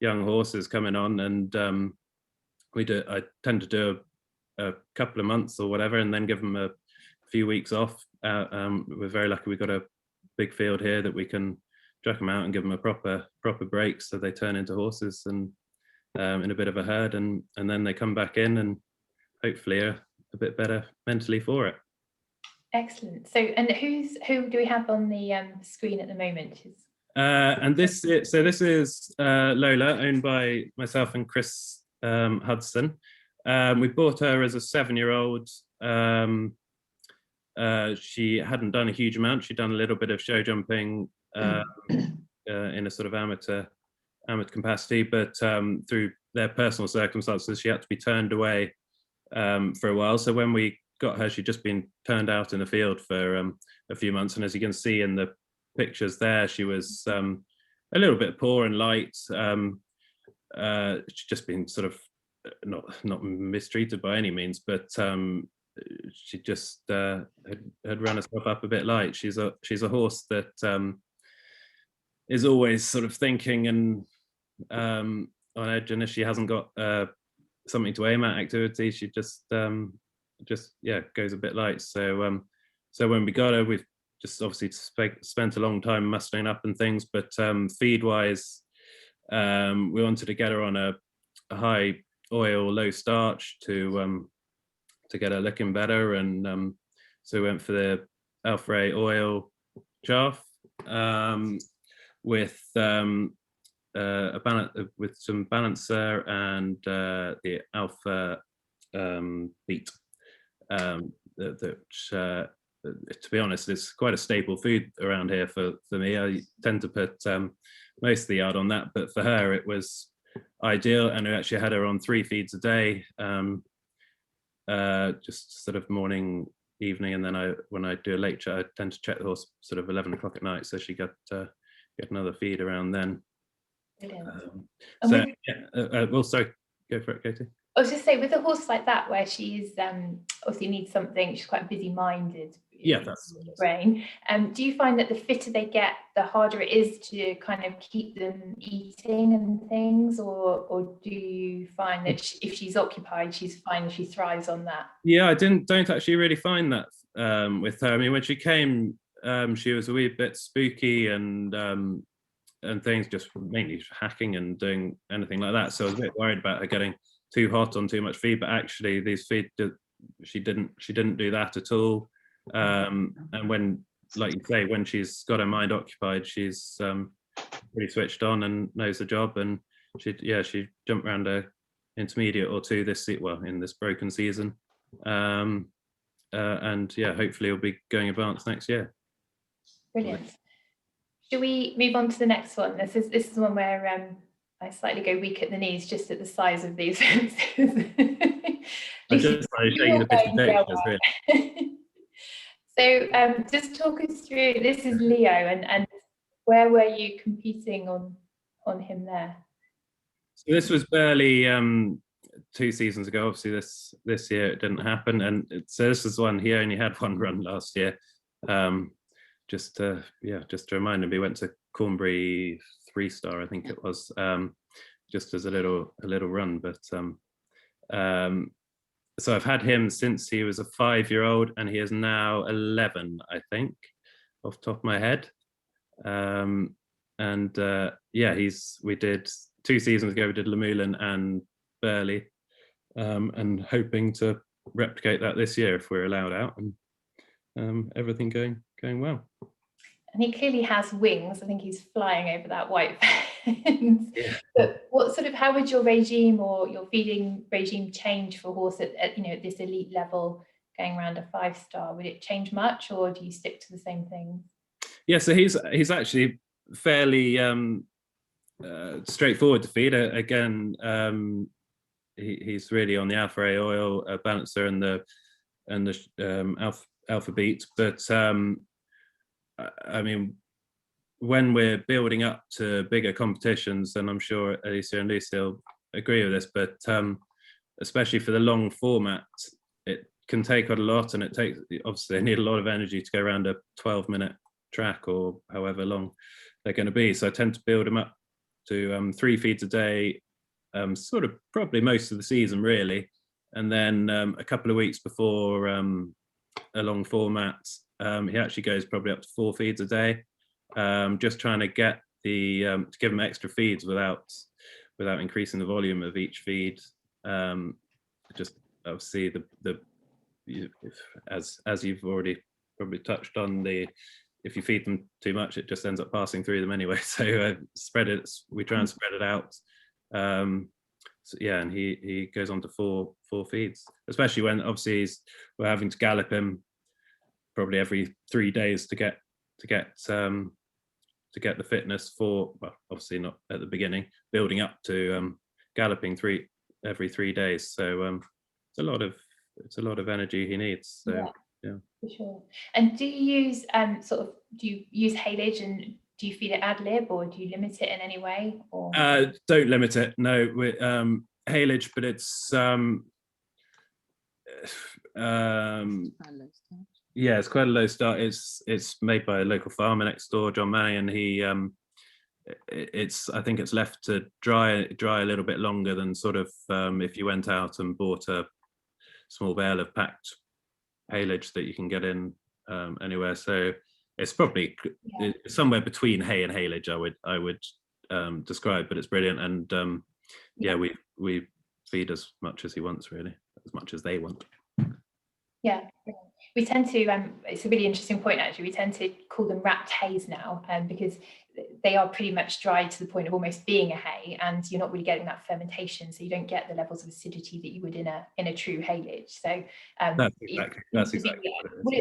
horses coming on, and I tend to do a couple of months or whatever, and then give them a few weeks off. We're very lucky we've got a big field here that we can chuck them out and give them a proper break, so they turn into horses and in a bit of a herd, and then they come back in and hopefully are a bit better mentally for it. Excellent. So, and who do we have on the screen at the moment? And this is Lola, owned by myself and Chris Hudson. We bought her as a 7-year-old. She hadn't done a huge amount. She'd done a little bit of show jumping in a sort of amateur capacity, but through their personal circumstances, she had to be turned away for a while. So when we got her, she'd just been turned out in the field for a few months, and as you can see in the pictures there, she was a little bit poor and light. She'd just been sort of not mistreated by any means, but she just had run herself up a bit light. She's a horse that is always sort of thinking and on edge, and if she hasn't got something to aim at activity, she just goes a bit light. So when we got her, we've just obviously spent a long time mustering up and things, but feed wise, we wanted to get her on a high oil, low starch to get her looking better, and so we went for the 𝗿𝗶𝗱𝗲 oil chaff with with some balancer and the alpha beet, to be honest, it's quite a staple food around here for me. I tend to put most of the yard on that, but for her it was ideal, and we actually had her on 3 feeds a day, just sort of morning, evening, and then when I do a late check, I tend to check the horse sort of 11 o'clock at night, so she got another feed around then. Brilliant. Well, sorry, go for it, Katie. I was just saying, with a horse like that, where she's obviously needs something, she's quite busy-minded. Yeah, that's the brain. Do you find that the fitter they get, the harder it is to kind of keep them eating and things, or do you find that if she's occupied, she's fine, she thrives on that? Yeah, I don't actually really find that with her. I mean, when she came, she was a wee bit spooky and things, just mainly hacking and doing anything like that. So I was a bit worried about her getting too hot on too much feed, but actually these feed, she didn't do that at all. And when, like you say, when she's got her mind occupied, she's pretty switched on and knows the job, and she jumped around a intermediate or 2 in this broken season, and yeah, hopefully we'll be going advanced next year. Brilliant. Should we move on to the next one? This is the one where I slightly go weak at the knees just at the size of these fences. I'm just trying to show you the best pictures, really. So just talk us through, this is Leo, and where were you competing on him there? So this was barely 2 seasons ago. Obviously this year it didn't happen, and so this is one, he only had 1 run last year. Just to remind him, we went to Cornbury 3-star, I think it was, just as a little run, but so I've had him since he was a 5-year-old, and he is now 11, I think, off the top of my head. We did 2 seasons ago, we did Lamulin and 𝗿𝗶𝗱𝗲, and hoping to replicate that this year if we're allowed out, and everything going well. And he clearly has wings. I think he's flying over that white fence. Yeah. But how would your regime or your feeding regime change for a horse at this elite level, going around a 5-star? Would it change much, or do you stick to the same things? Yeah, so he's actually fairly straightforward to feed. Again, he's really on the alpha A oil balancer and the 𝗿𝗶𝗱𝗲𝗍. But I mean, when we're building up to bigger competitions, and I'm sure Alicia and Lucy will agree with this, but especially for the long format, it can take quite a lot, and it takes, obviously they need a lot of energy to go around a 12-minute track or however long they're going to be. So I tend to build them up to 3 feeds a day, sort of probably most of the season really, and then a couple of weeks before a long format, he actually goes probably up to 4 feeds a day, just trying to get the to give them extra feeds without increasing the volume of each feed. Just obviously as you've already probably touched on, if you feed them too much, it just ends up passing through them anyway. So we try and spread it out. So yeah, and he goes on to four feeds, especially when obviously we're having to gallop him probably every 3 days to get the fitness for, well, obviously not at the beginning, building up to galloping every 3 days. So it's a lot of energy he needs. So yeah. For sure. And do you use do you use haylage, and do you feed it ad lib, or do you limit it in any way? Or don't limit it. No, with haylage, but it's yeah, it's quite a low start. It's made by a local farmer next door, John Manning, and he I think it's left to dry a little bit longer than sort of if you went out and bought a small bale of packed haylage that you can get in anywhere. So it's probably somewhere between hay and haylage, I would describe, but it's brilliant. And yeah, we feed as much as he wants, really, as much as they want. Yeah, we tend to, it's a really interesting point actually, we tend to call them wrapped hays now, because they are pretty much dry to the point of almost being a hay, and you're not really getting that fermentation, so you don't get the levels of acidity that you would in a true haylage. So that's exactly what it is. Well,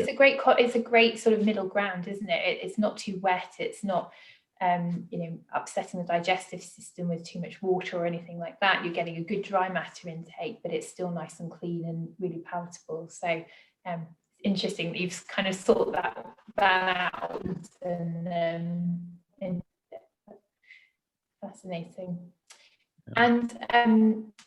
it's a great sort of middle ground, isn't it? It's not too wet, it's not upsetting the digestive system with too much water or anything like that. You're getting a good dry matter intake, but it's still nice and clean and really palatable. So interesting that you've kind of sought that out, and fascinating. And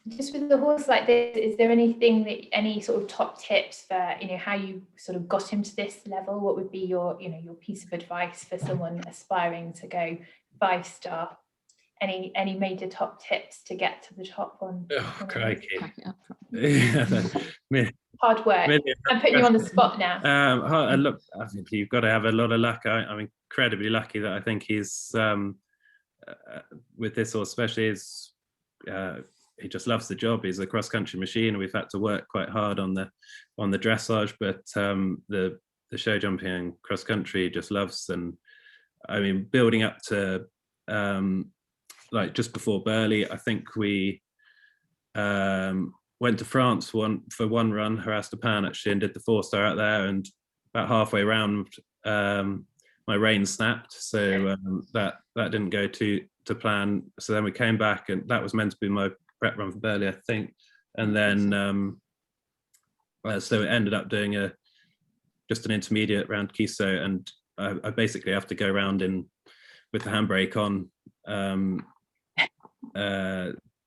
just with the horse like this, is there any sort of top tips for how you sort of got him to this level? What would be your piece of advice for someone aspiring to go 5-star? Any major top tips to get to the top on? Oh, crikey. Hard work. I'm putting you on the spot now. Look, I think you've got to have a lot of luck. I'm incredibly lucky that I think he's with this horse, especially, he just loves the job. He's a cross-country machine. We've had to work quite hard on the dressage, but the show jumping and cross-country he just loves. And I mean, building up to like just before Burghley, I think we went to France for one run, harassed a pan actually, and did the 4-star out there, and about halfway around my rein snapped, so that didn't go to plan. So then we came back, and that was meant to be my prep run for Burghley, I think, and then so it ended up doing just an intermediate around 𝗿𝗃𝗲𝗍, and I basically have to go around with the handbrake on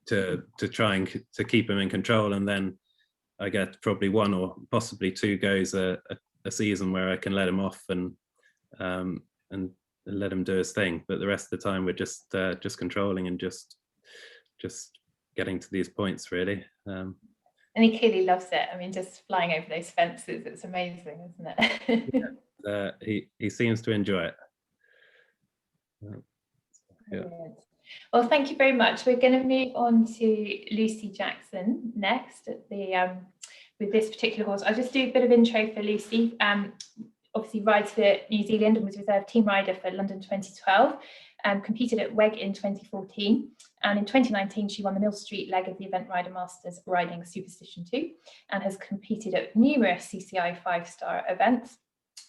to try and to keep him in control, and then I get probably 1 or possibly 2 goes a season where I can let him off and let him do his thing. But the rest of the time we're just controlling and just getting to these points, really. And he clearly loves it. I mean, just flying over those fences, it's amazing, isn't it? He seems to enjoy it. Yeah. Well, thank you very much. We're going to move on to Lucy Jackson next with this particular horse. I'll just do a bit of intro for Lucy. Obviously rides for New Zealand and was reserve team rider for London 2012. Competed at WEG in 2014, and in 2019 she won the Millstreet leg of the Event Rider Masters riding Superstition II, and has competed at numerous CCI 5-star events.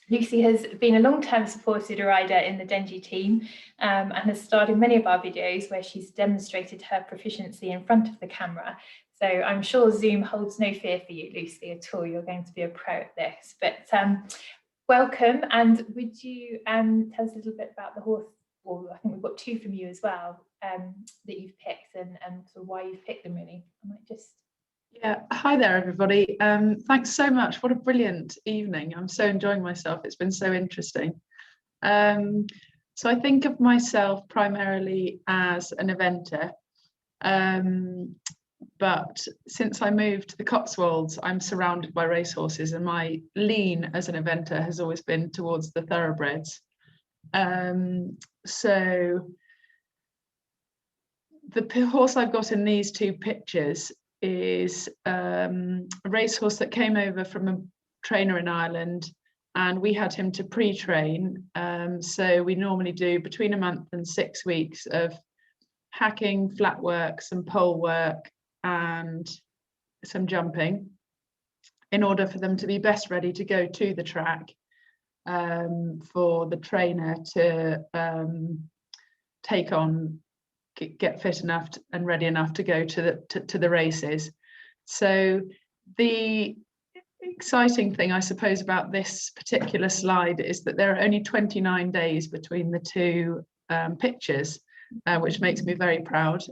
Lucy has been a long-term supported rider in the Dengie team, and has starred in many of our videos where she's demonstrated her proficiency in front of the camera. So I'm sure Zoom holds no fear for you, Lucy, at all. You're going to be a pro at this. But welcome, and would you tell us a little bit about the horse? Well, I think we've got two from you as well that you've picked, and sort of why you've picked them, really. I might just... Yeah, hi there, everybody. Thanks so much. What a brilliant evening. I'm so enjoying myself. It's been so interesting. So I think of myself primarily as an eventer. But since I moved to the Cotswolds, I'm surrounded by racehorses, and my lean as an eventer has always been towards the thoroughbreds. So the horse I've got in these two pictures is a racehorse that came over from a trainer in Ireland, and we had him to pre-train. So we normally do between a month and 6 weeks of hacking, flat work, some pole work, and some jumping in order for them to be best ready to go to the track, for the trainer to take on, get fit enough and ready enough to go to the races. So the exciting thing, I suppose, about this particular slide is that there are only 29 days between the two pictures, which makes me very proud.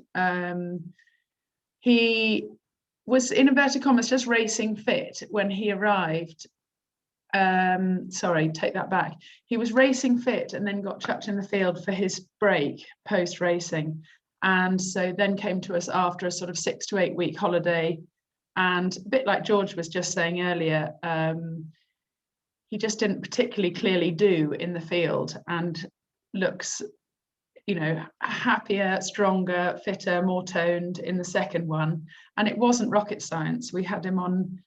He was, in inverted commas, just racing fit when he arrived. Sorry, take that back. He was racing fit and then got chucked in the field for his break post-racing. And so then came to us after a sort of 6 to 8 week holiday. And a bit like George was just saying earlier, he just didn't particularly clearly do in the field, and looks, you know, happier, stronger, fitter, more toned in the second one. And it wasn't rocket science. We had him on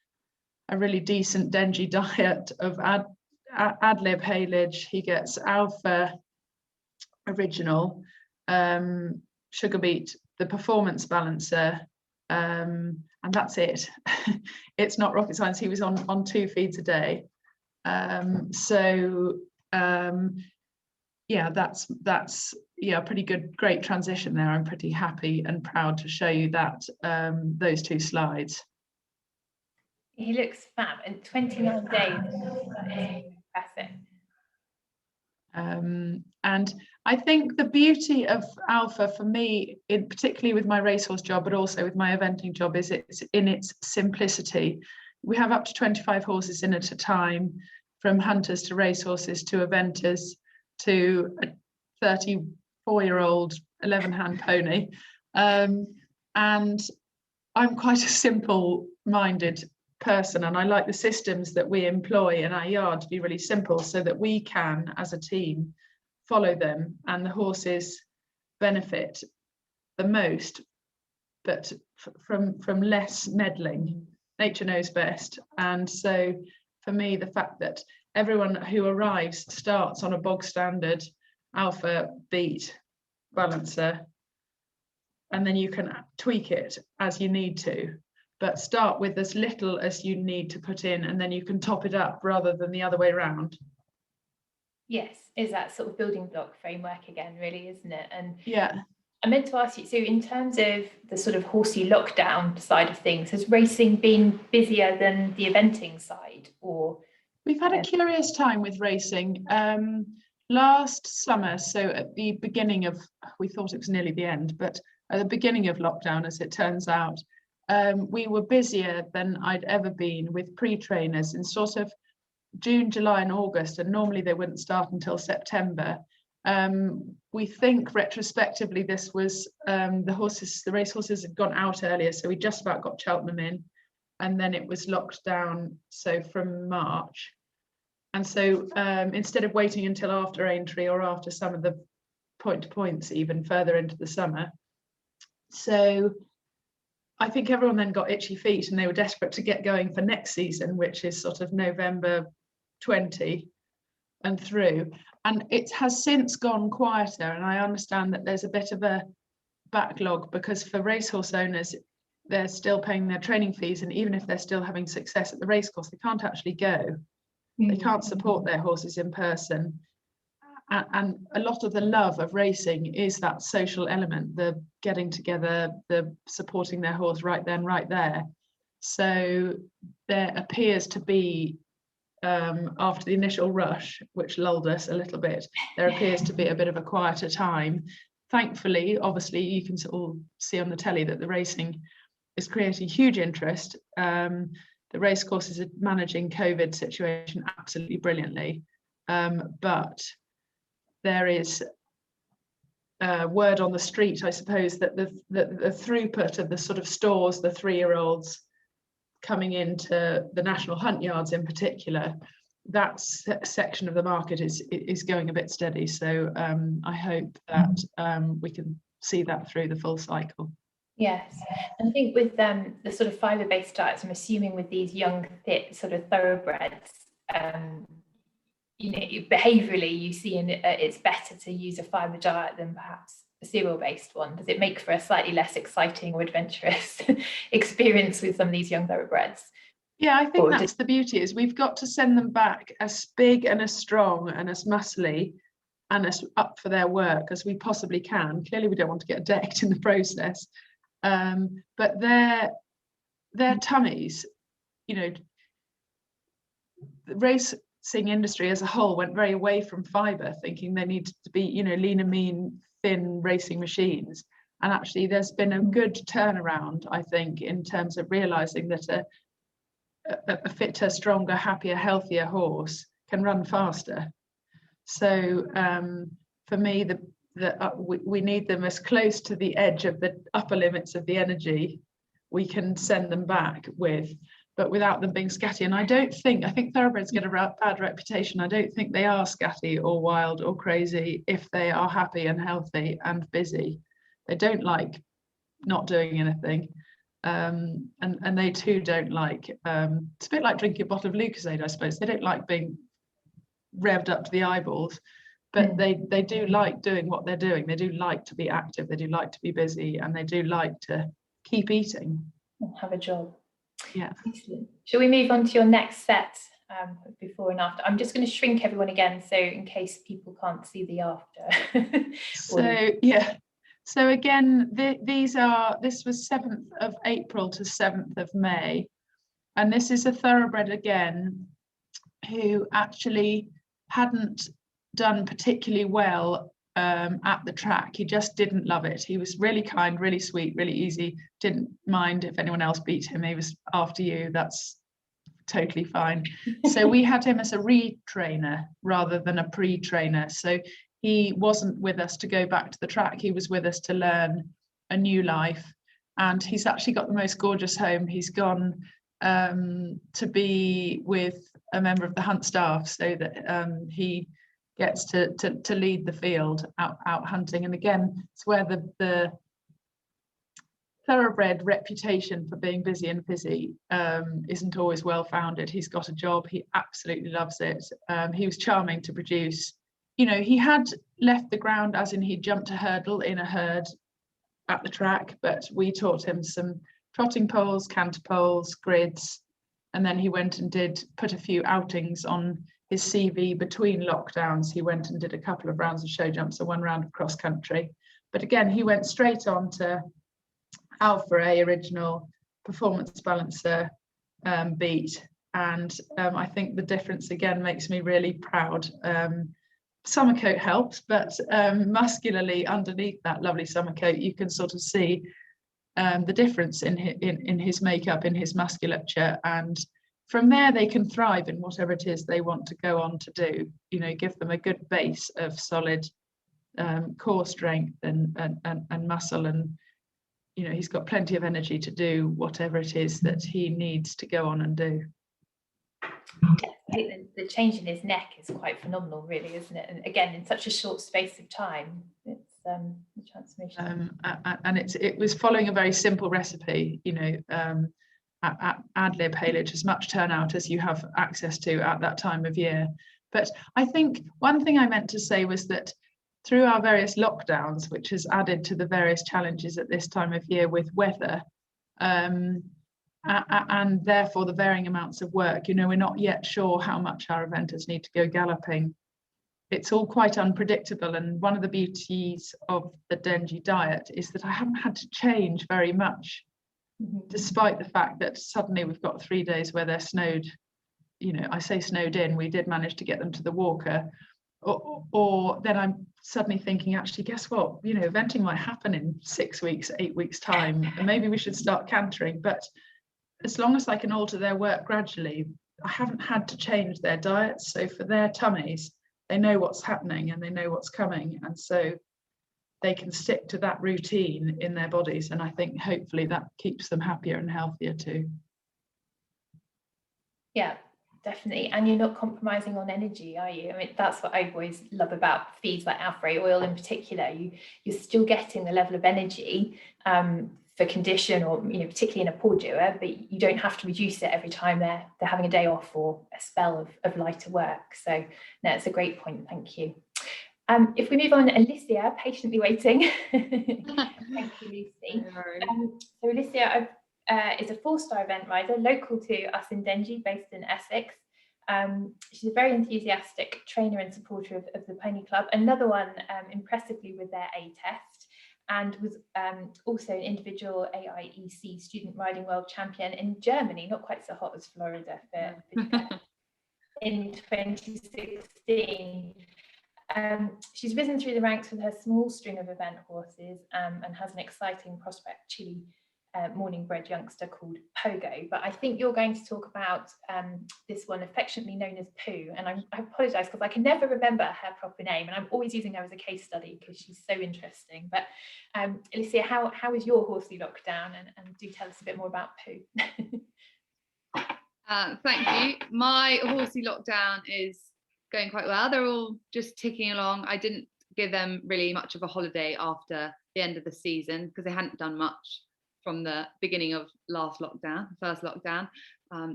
a really decent Dengie diet of 𝗿𝗶𝗱𝗲𝗿. He gets alpha original, sugar beet, the performance balancer, and that's it. It's not rocket science. He was on 2 feeds a day. Yeah, that's yeah, pretty good, great transition there. I'm pretty happy and proud to show you that, those 2 slides. He looks fab, and 29 days, that is impressive. And I think the beauty of alpha for me, particularly with my racehorse job, but also with my eventing job, is it's in its simplicity. We have up to 25 horses in at a time, from hunters to racehorses to eventers to a 34-year-old 11-hand pony. And I'm quite a simple-minded person, and I like the systems that we employ in our yard to be really simple, so that we can, as a team, follow them and the horses benefit the most, but from less meddling. Nature knows best. And so for me, the fact that everyone who arrives starts on a bog standard alpha beat balancer, and then you can tweak it as you need to, but start with as little as you need to put in, and then you can top it up rather than the other way around. Yes, is that sort of building block framework again, really, isn't it? And yeah, I meant to ask you, so in terms of the sort of horsey lockdown side of things, has racing been busier than the eventing side, or? We've had a curious time with racing. Last summer, so at the beginning of, we thought it was nearly the end, but at the beginning of lockdown, as it turns out, we were busier than I'd ever been with pre-trainers in sort of June, July and August, and normally they wouldn't start until September. We think retrospectively this was the racehorses had gone out earlier, so we just about got Cheltenham in, and then it was locked down, so from March. And so instead of waiting until after Aintree or after some of the point-to-points even further into the summer, so I think everyone then got itchy feet and they were desperate to get going for next season, which is sort of November 20 and through. And it has since gone quieter, and I understand that there's a bit of a backlog, because for racehorse owners, they're still paying their training fees, and even if they're still having success at the racecourse, they can't actually go. They can't support their horses in person. and a lot of the love of racing is that social element, the getting together, the supporting their horse right then, right there. So there appears to be, after the initial rush, which lulled us a little bit, there appears to be a bit of a quieter time. Thankfully, obviously, you can all see on the telly that the racing is creating huge interest. The racecourses are managing COVID situation absolutely brilliantly, but there is word on the street, I suppose, that the throughput of the sort of stores, the 3-year-olds coming into the national hunt yards in particular, that section of the market is going a bit steady. So I hope that we can see that through the full cycle. Yes, and I think with the sort of fibre-based diets, I'm assuming with these young, fit sort of thoroughbreds, you know, behaviourally, you see it's better to use a fibre diet than perhaps a cereal-based one. Does it make for a slightly less exciting or adventurous experience with some of these young thoroughbreds? Yeah, I think that's the beauty, is we've got to send them back as big and as strong and as muscly and as up for their work as we possibly can. Clearly, we don't want to get decked in the process. But their tummies, you know, the racing industry as a whole went very away from fibre, thinking they needed to be, you know, lean and mean, thin racing machines. And actually, there's been a good turnaround, I think, in terms of realising that a fitter, stronger, happier, healthier horse can run faster. So for me, we need them as close to the edge of the upper limits of the energy we can send them back with, but without them being scatty. And I think thoroughbreds get a bad reputation. I don't think they are scatty or wild or crazy if they are happy and healthy and busy. They don't like not doing anything. And they too don't like, it's a bit like drinking a bottle of Lucozade, I suppose. They don't like being revved up to the eyeballs, but they do like doing what they're doing. They do like to be active, they do like to be busy, and they do like to keep eating. Have a job. Yeah. Excellent. Shall we move on to your next set, before and after? I'm just going to shrink everyone again, so in case people can't see the after. So again, this was 7th of April to 7th of May. And this is a thoroughbred again, who actually hadn't done particularly well at the track. He just didn't love it. He was really kind, really sweet, really easy, didn't mind if anyone else beat him. He was after you, that's totally fine. So we had him as a retrainer rather than a pre-trainer. So he wasn't with us to go back to the track. He was with us to learn a new life. And he's actually got the most gorgeous home. He's gone to be with a member of the hunt staff, so that he gets to lead the field out hunting. And again, it's where the thoroughbred reputation for being busy and fizzy isn't always well founded. He's got a job, he absolutely loves it. He was charming to produce. You know, he had left the ground, as in he jumped a hurdle in a herd at the track, but we taught him some trotting poles, canter poles, grids, and then he went and put a few outings on his CV between lockdowns. He went and did a couple of rounds of show jumps and 1 round of cross country. But again, he went straight on to 𝗿𝗶𝗱𝗲 original performance balancer beat. And I think the difference again makes me really proud. Summer coat helps, but muscularly underneath that lovely summer coat, you can sort of see the difference in his makeup, in his musculature, and from there they can thrive in whatever it is they want to go on to do. You know, give them a good base of solid core strength and muscle, and you know, he's got plenty of energy to do whatever it is that he needs to go on and do. I think the change in his neck is quite phenomenal, really, isn't it? And again, in such a short space of time, it's the transformation. And it was following a very simple recipe, you know, at 𝗿𝗶𝗱𝗲, as much turnout as you have access to at that time of year. But I think one thing I meant to say was that through our various lockdowns, which has added to the various challenges at this time of year with weather, and therefore the varying amounts of work, you know, we're not yet sure how much our eventers need to go galloping it's all quite unpredictable. And one of the beauties of the Dengie diet is that I haven't had to change very much, despite the fact that suddenly we've got 3 days where they're snowed. You know, I say snowed in, we did manage to get them to the walker. Or then I'm suddenly thinking, actually, guess what? You know, eventing might happen in 6 weeks, 8 weeks time, and maybe we should start cantering. But as long as I can alter their work gradually, I haven't had to change their diets. So for their tummies, they know what's happening and they know what's coming. And so they can stick to that routine in their bodies. And I think hopefully that keeps them happier and healthier too. Yeah, definitely. And you're not compromising on energy, are you? I mean, that's what I always love about feeds like alpha oil in particular. You're still getting the level of energy for condition, or, you know, particularly in a poor doer, but you don't have to reduce it every time they're having a day off or a spell of lighter work. So no, it's a great point. Thank you. If we move on, Alicia, patiently waiting. Thank you, Lucy. So Alicia is a 4-star event rider local to us in Dengie, based in Essex. She's a very enthusiastic trainer and supporter of the Pony Club. Another one, impressively, with their A test, and was also an individual AIEC student riding world champion in Germany, not quite so hot as Florida, for in 2016. She's risen through the ranks with her small string of event horses, and has an exciting prospect Chilli Morning bred youngster called Pogo. But I think you're going to talk about this one, affectionately known as Pooh, and I apologise because I can never remember her proper name, and I'm always using her as a case study because she's so interesting. But Alicia, how is your horsey lockdown, and do tell us a bit more about Pooh. Thank you. My horsey lockdown is going quite well. They're all just ticking along. I didn't give them really much of a holiday after the end of the season because they hadn't done much from the beginning of last lockdown, first lockdown.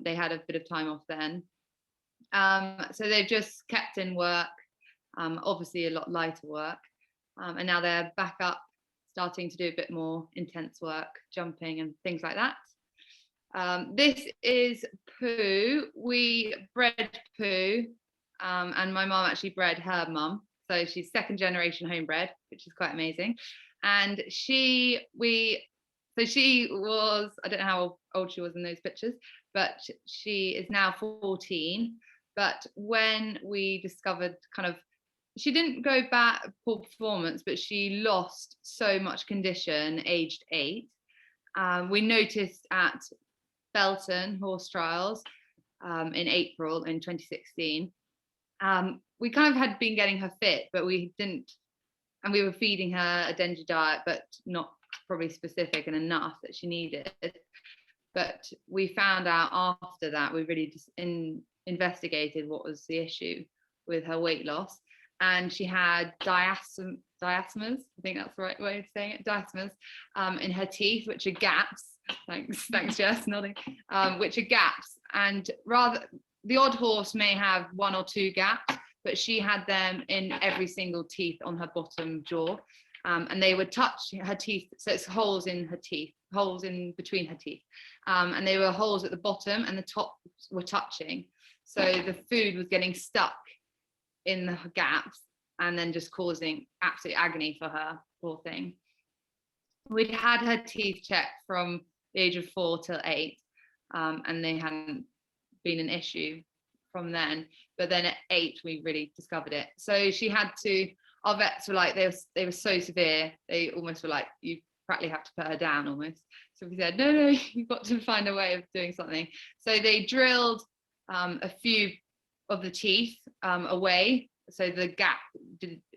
They had a bit of time off then. So they've just kept in work, obviously a lot lighter work. And now they're back up, starting to do a bit more intense work, jumping and things like that. This is Pooh. We bred Pooh, and my mum actually bred her mum. So she's 2nd generation homebred, which is quite amazing. And she was, I don't know how old she was in those pictures, but she is now 14. But when we discovered she didn't go back poor performance, but she lost so much condition aged 8. We noticed at Belton horse trials in April in 2016. We kind of had been getting her fit, but we didn't, and we were feeding her a Dengie diet, but not probably specific and enough that she needed. But we found out after that, we really just investigated what was the issue with her weight loss, and she had diastema's, I think that's the right way of saying it, diastema's in her teeth, which are gaps. Thanks Jess, nodding. Which are gaps, and rather the odd horse may have 1 or 2 gaps, but she had them in every single teeth on her bottom jaw. And they would touch her teeth, so it's holes in her teeth, holes in between her teeth, and they were holes at the bottom, and the top were touching, so the food was getting stuck in the gaps and then just causing absolute agony for her, poor thing. We'd had her teeth checked from the age of 4 till 8, and they hadn't been an issue from then, but then at 8 we really discovered it. So she had to, our vets were like, they were so severe, they almost were like, you practically have to put her down almost. So we said, no, you've got to find a way of doing something. So they drilled a few of the teeth away, so the gap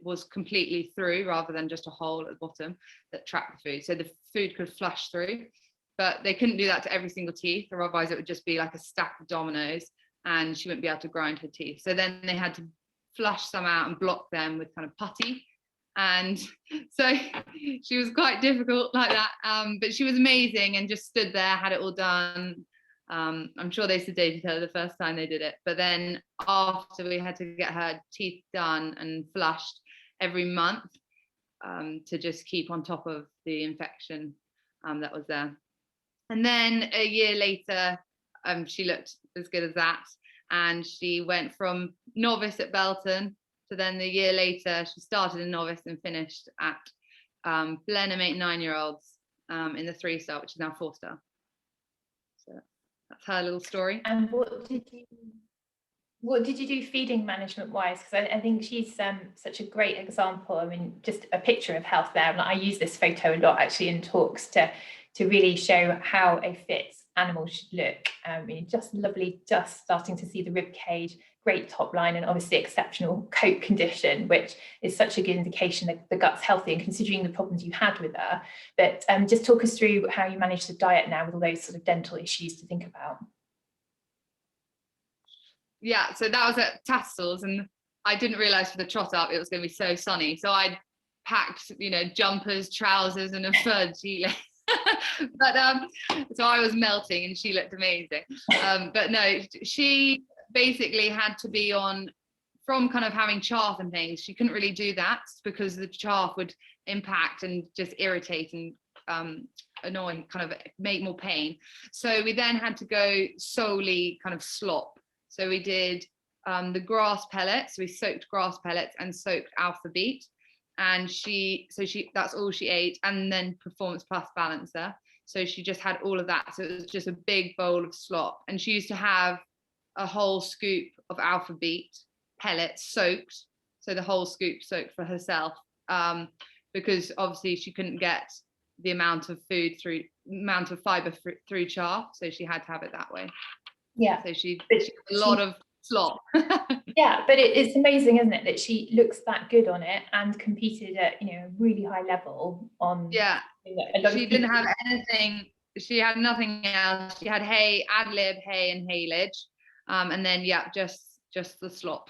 was completely through rather than just a hole at the bottom that trapped the food, so the food could flush through. But they couldn't do that to every single teeth, or otherwise it would just be like a stack of dominoes and she wouldn't be able to grind her teeth. So then they had to flush some out and block them with kind of putty. And so she was quite difficult like that, but she was amazing and just stood there, had it all done. I'm sure they sedated her the first time they did it, but then after, we had to get her teeth done and flushed every month to just keep on top of the infection that was there. And then a year later, she looked as good as that, and she went from novice at Belton So then the year later, she started a novice and finished at Blenheim 8-9-year-olds in the 3-star, which is now 4-star. So that's her little story. And what did you do feeding management wise? Because I think she's such a great example. I mean, just a picture of health there. And I use this photo a lot actually in talks to really show how a fit animal should look. I mean, just lovely, just starting to see the rib cage, great top line, and obviously exceptional coat condition, which is such a good indication that the gut's healthy, and considering the problems you had with her. But just talk us through how you manage the diet now with all those sort of dental issues to think about. Yeah, so that was at Tattersalls, and I didn't realise for the trot up it was going to be so sunny. So I packed, you know, jumpers, trousers, and a fur gilet. But so I was melting, and she looked amazing. But no, she basically had to be on, from kind of having chaff and things. She couldn't really do that because the chaff would impact and just irritate and annoy, kind of make more pain. So we then had to go solely kind of slop. So we did the grass pellets. We soaked grass pellets and soaked 𝗿𝗄𝗍𝗏, and that's all she ate. And then Performance Plus Balancer. So she just had all of that. So it was just a big bowl of slop. And she used to have a whole scoop of 𝗿𝗄𝗍𝗏 pellets soaked. So the whole scoop soaked for herself, because obviously she couldn't get the amount of fiber through chaff. So she had to have it that way. Yeah. So she had a lot of slop. Yeah, but it's amazing, isn't it, that she looks that good on it and competed at, you know, a really high level on. Yeah. She didn't have anything. She had nothing else. She had hay, ad-lib, hay, and haylage, and then just the slop.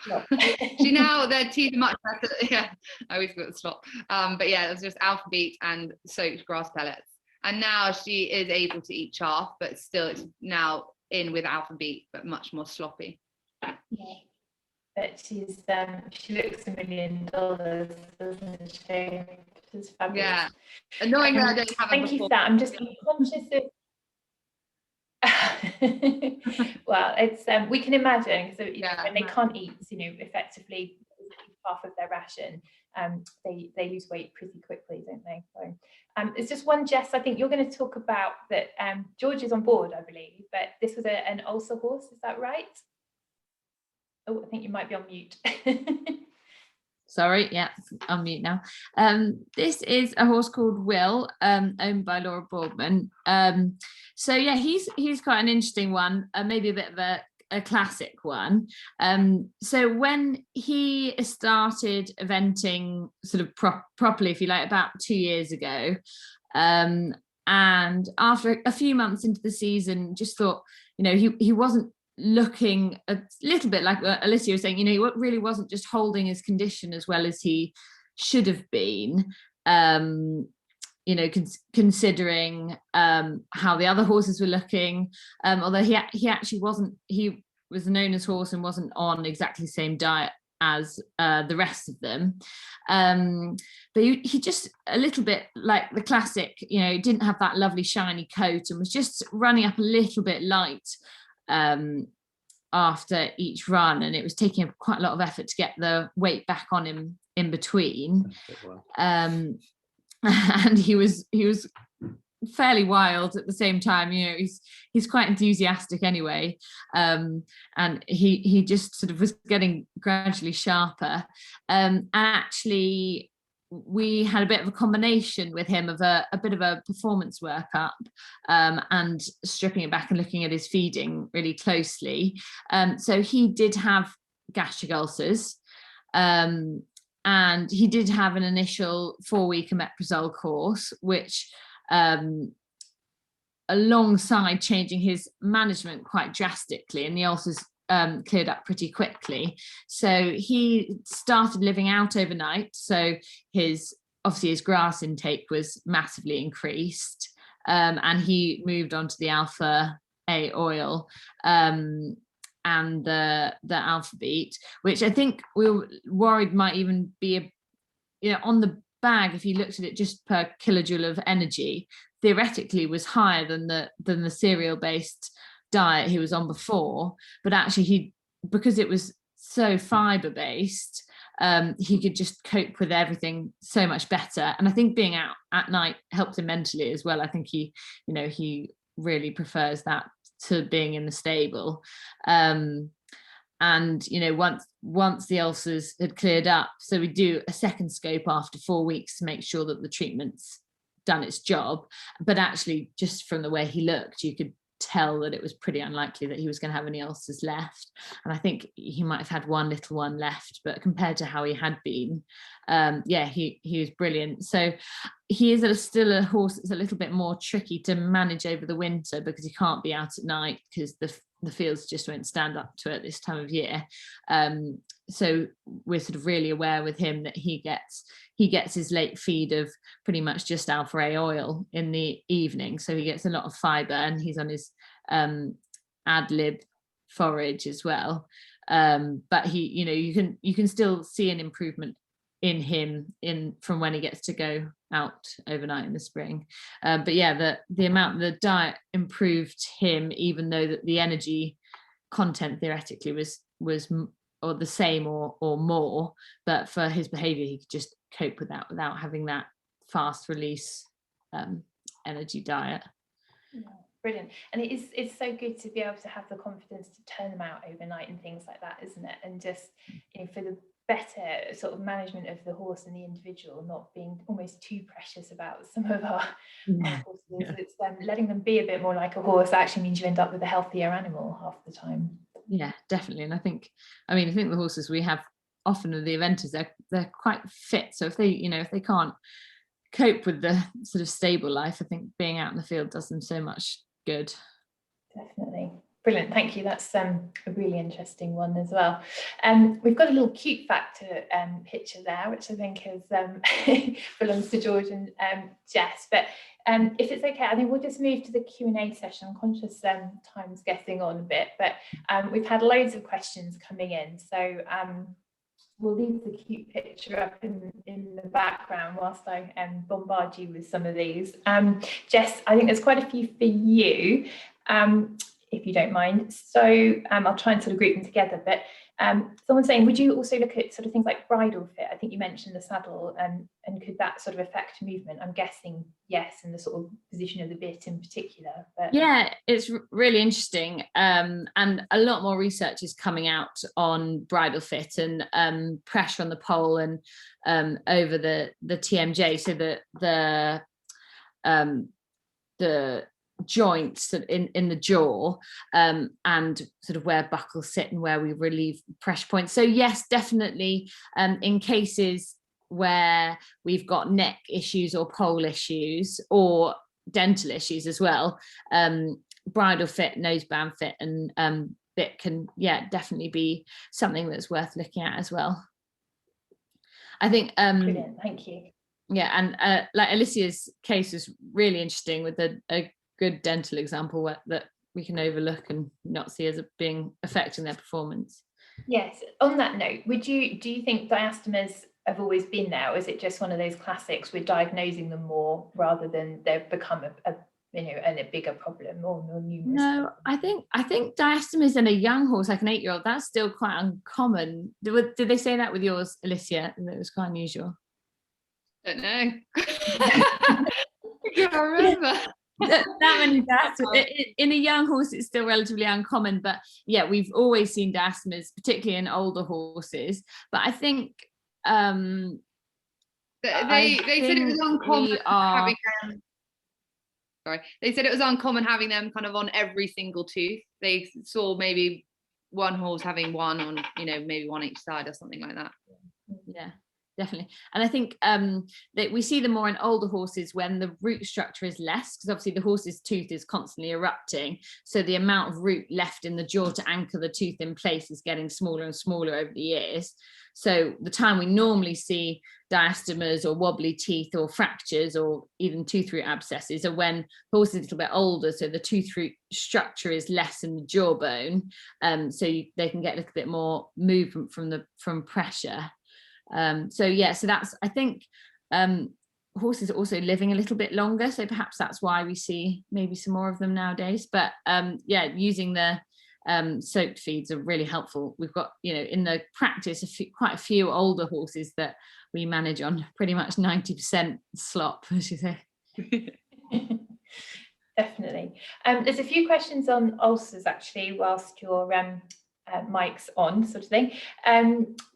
She now, their teeth are much better. Yeah, I always got the slop. But yeah, it was just 𝗿𝗄𝗏𝗏 and soaked grass pellets. And now she is able to eat chaff, but still it's now in with 𝗿𝗄𝗏𝗏, but much more sloppy. Yeah. But she looks $1 million, doesn't she? She's fabulous. Yeah. Annoyingly, I don't have a thank you for that. I'm just conscious of well, it's we can imagine, so when they can't eat, you know, effectively half of their ration, they lose weight pretty quickly, don't they? So it's just one, Jess, I think you're going to talk about that. George is on board, I believe, but this was an ulcer horse, is that right? Oh, I think you might be on mute. Sorry, yeah, on mute now. This is a horse called Will, owned by Laura Boardman. So yeah, he's quite an interesting one, maybe a bit of a classic one. So when he started eventing sort of properly, if you like, about 2 years ago, and after a few months into the season, just thought, you know, he wasn't looking a little bit like Alicia was saying, you know, he really wasn't just holding his condition as well as he should have been, you know, considering how the other horses were looking, although he actually wasn't, he was an owner's horse and wasn't on exactly the same diet as the rest of them, but he just a little bit like the classic, you know, didn't have that lovely shiny coat and was just running up a little bit light after each run, and it was taking quite a lot of effort to get the weight back on him in between. And he was fairly wild at the same time, you know, he's quite enthusiastic anyway, and he just sort of was getting gradually sharper, and actually we had a bit of a combination with him of a bit of a performance workup, and stripping it back and looking at his feeding really closely. So he did have gastric ulcers, and he did have an initial 4-week omeprazole course, which alongside changing his management quite drastically, and the ulcers cleared up pretty quickly. So he started living out overnight. So obviously his grass intake was massively increased, and he moved on to the alpha-A oil and the 𝗿𝗄𝗏𝗏𝗏, which I think we were worried might even be, you know, on the bag, if you looked at it just per kilojoule of energy, theoretically was higher than the cereal-based diet he was on before, but actually because it was so fiber based, he could just cope with everything so much better. And I think being out at night helped him mentally as well. I think he really prefers that to being in the stable. And once the ulcers had cleared up, so we do a second scope after 4 weeks to make sure that the treatment's done its job. But actually, just from the way he looked, you could tell that it was pretty unlikely that he was going to have any ulcers left. And I think he might have had one little one left, but compared to how he had been, he was brilliant. So he is still a horse that's a little bit more tricky to manage over the winter, because he can't be out at night because the fields just won't stand up to it this time of year. So we're sort of really aware with him that he gets his late feed of pretty much just alpha-A oil in the evening. So he gets a lot of fibre, and he's on his ad-lib forage as well. But you can still see an improvement in him from when he gets to go out overnight in the spring. But yeah, the amount the diet improved him, even though the energy content theoretically was or the same or more, but for his behavior he could just cope with that without having that fast release energy diet. Yeah, brilliant. And it's so good to be able to have the confidence to turn them out overnight and things like that, isn't it? And just for the better sort of management of the horse and the individual, not being almost too precious about some of our horses. Yeah. It's letting them be a bit more like a horse actually means you end up with a healthier animal half the time. Yeah, definitely. And I think the horses we have often at the eventers, they're quite fit. So if they can't cope with the sort of stable life, I think being out in the field does them so much good. Definitely. Brilliant, thank you. That's a really interesting one as well. We've got a little cute factor picture there, which I think is belongs to George and Jess. But if it's okay, I think we'll just move to the Q&A session. I'm conscious time's getting on a bit, but we've had loads of questions coming in. So we'll leave the cute picture up in the background whilst I bombard you with some of these. Jess, I think there's quite a few for you. If you don't mind. So I'll try and sort of group them together, but someone's saying, would you also look at sort of things like bridle fit? I think you mentioned the saddle, and could that sort of affect movement? I'm guessing yes, and the sort of position of the bit in particular. But yeah, it's really interesting, and a lot more research is coming out on bridle fit and pressure on the pole and over the TMJ, so the joints in the jaw, and sort of where buckles sit and where we relieve pressure points. So yes, definitely in cases where we've got neck issues or pole issues or dental issues as well, bridle fit, noseband fit and bit can definitely be something that's worth looking at as well. I think brilliant, thank you. Yeah, and like Alicia's case was really interesting with a good dental example that we can overlook and not see as being affecting their performance. Yes, on that note, do you think diastemas have always been there, or is it just one of those classics we're diagnosing them more rather than they've become a bigger problem or more numerous? No, I think diastemas in a young horse, like an 8-year-old, that's still quite uncommon. Did they say that with yours, Alicia? That it was quite unusual? Don't know. I can't remember. that many diastemas in a young horse, it's still relatively uncommon, but yeah, we've always seen diastemas, particularly in older horses. But I think they said it was uncommon having them. Sorry, they said it was uncommon having them kind of on every single tooth. They saw maybe one horse having one on, maybe one each side or something like that. Yeah. Definitely. And I think that we see them more in older horses when the root structure is less, because obviously the horse's tooth is constantly erupting. So the amount of root left in the jaw to anchor the tooth in place is getting smaller and smaller over the years. So the time we normally see diastemas or wobbly teeth or fractures or even tooth root abscesses are when the horse is a little bit older. So the tooth root structure is less in the jawbone. So they can get a little bit more movement from pressure. So that's, I think horses are also living a little bit longer, so perhaps that's why we see maybe some more of them nowadays. But using the soaked feeds are really helpful. We've got, you know, in the practice, quite a few older horses that we manage on pretty much 90% slop, as you say. Definitely. There's a few questions on ulcers actually whilst your mic's on, sort of thing.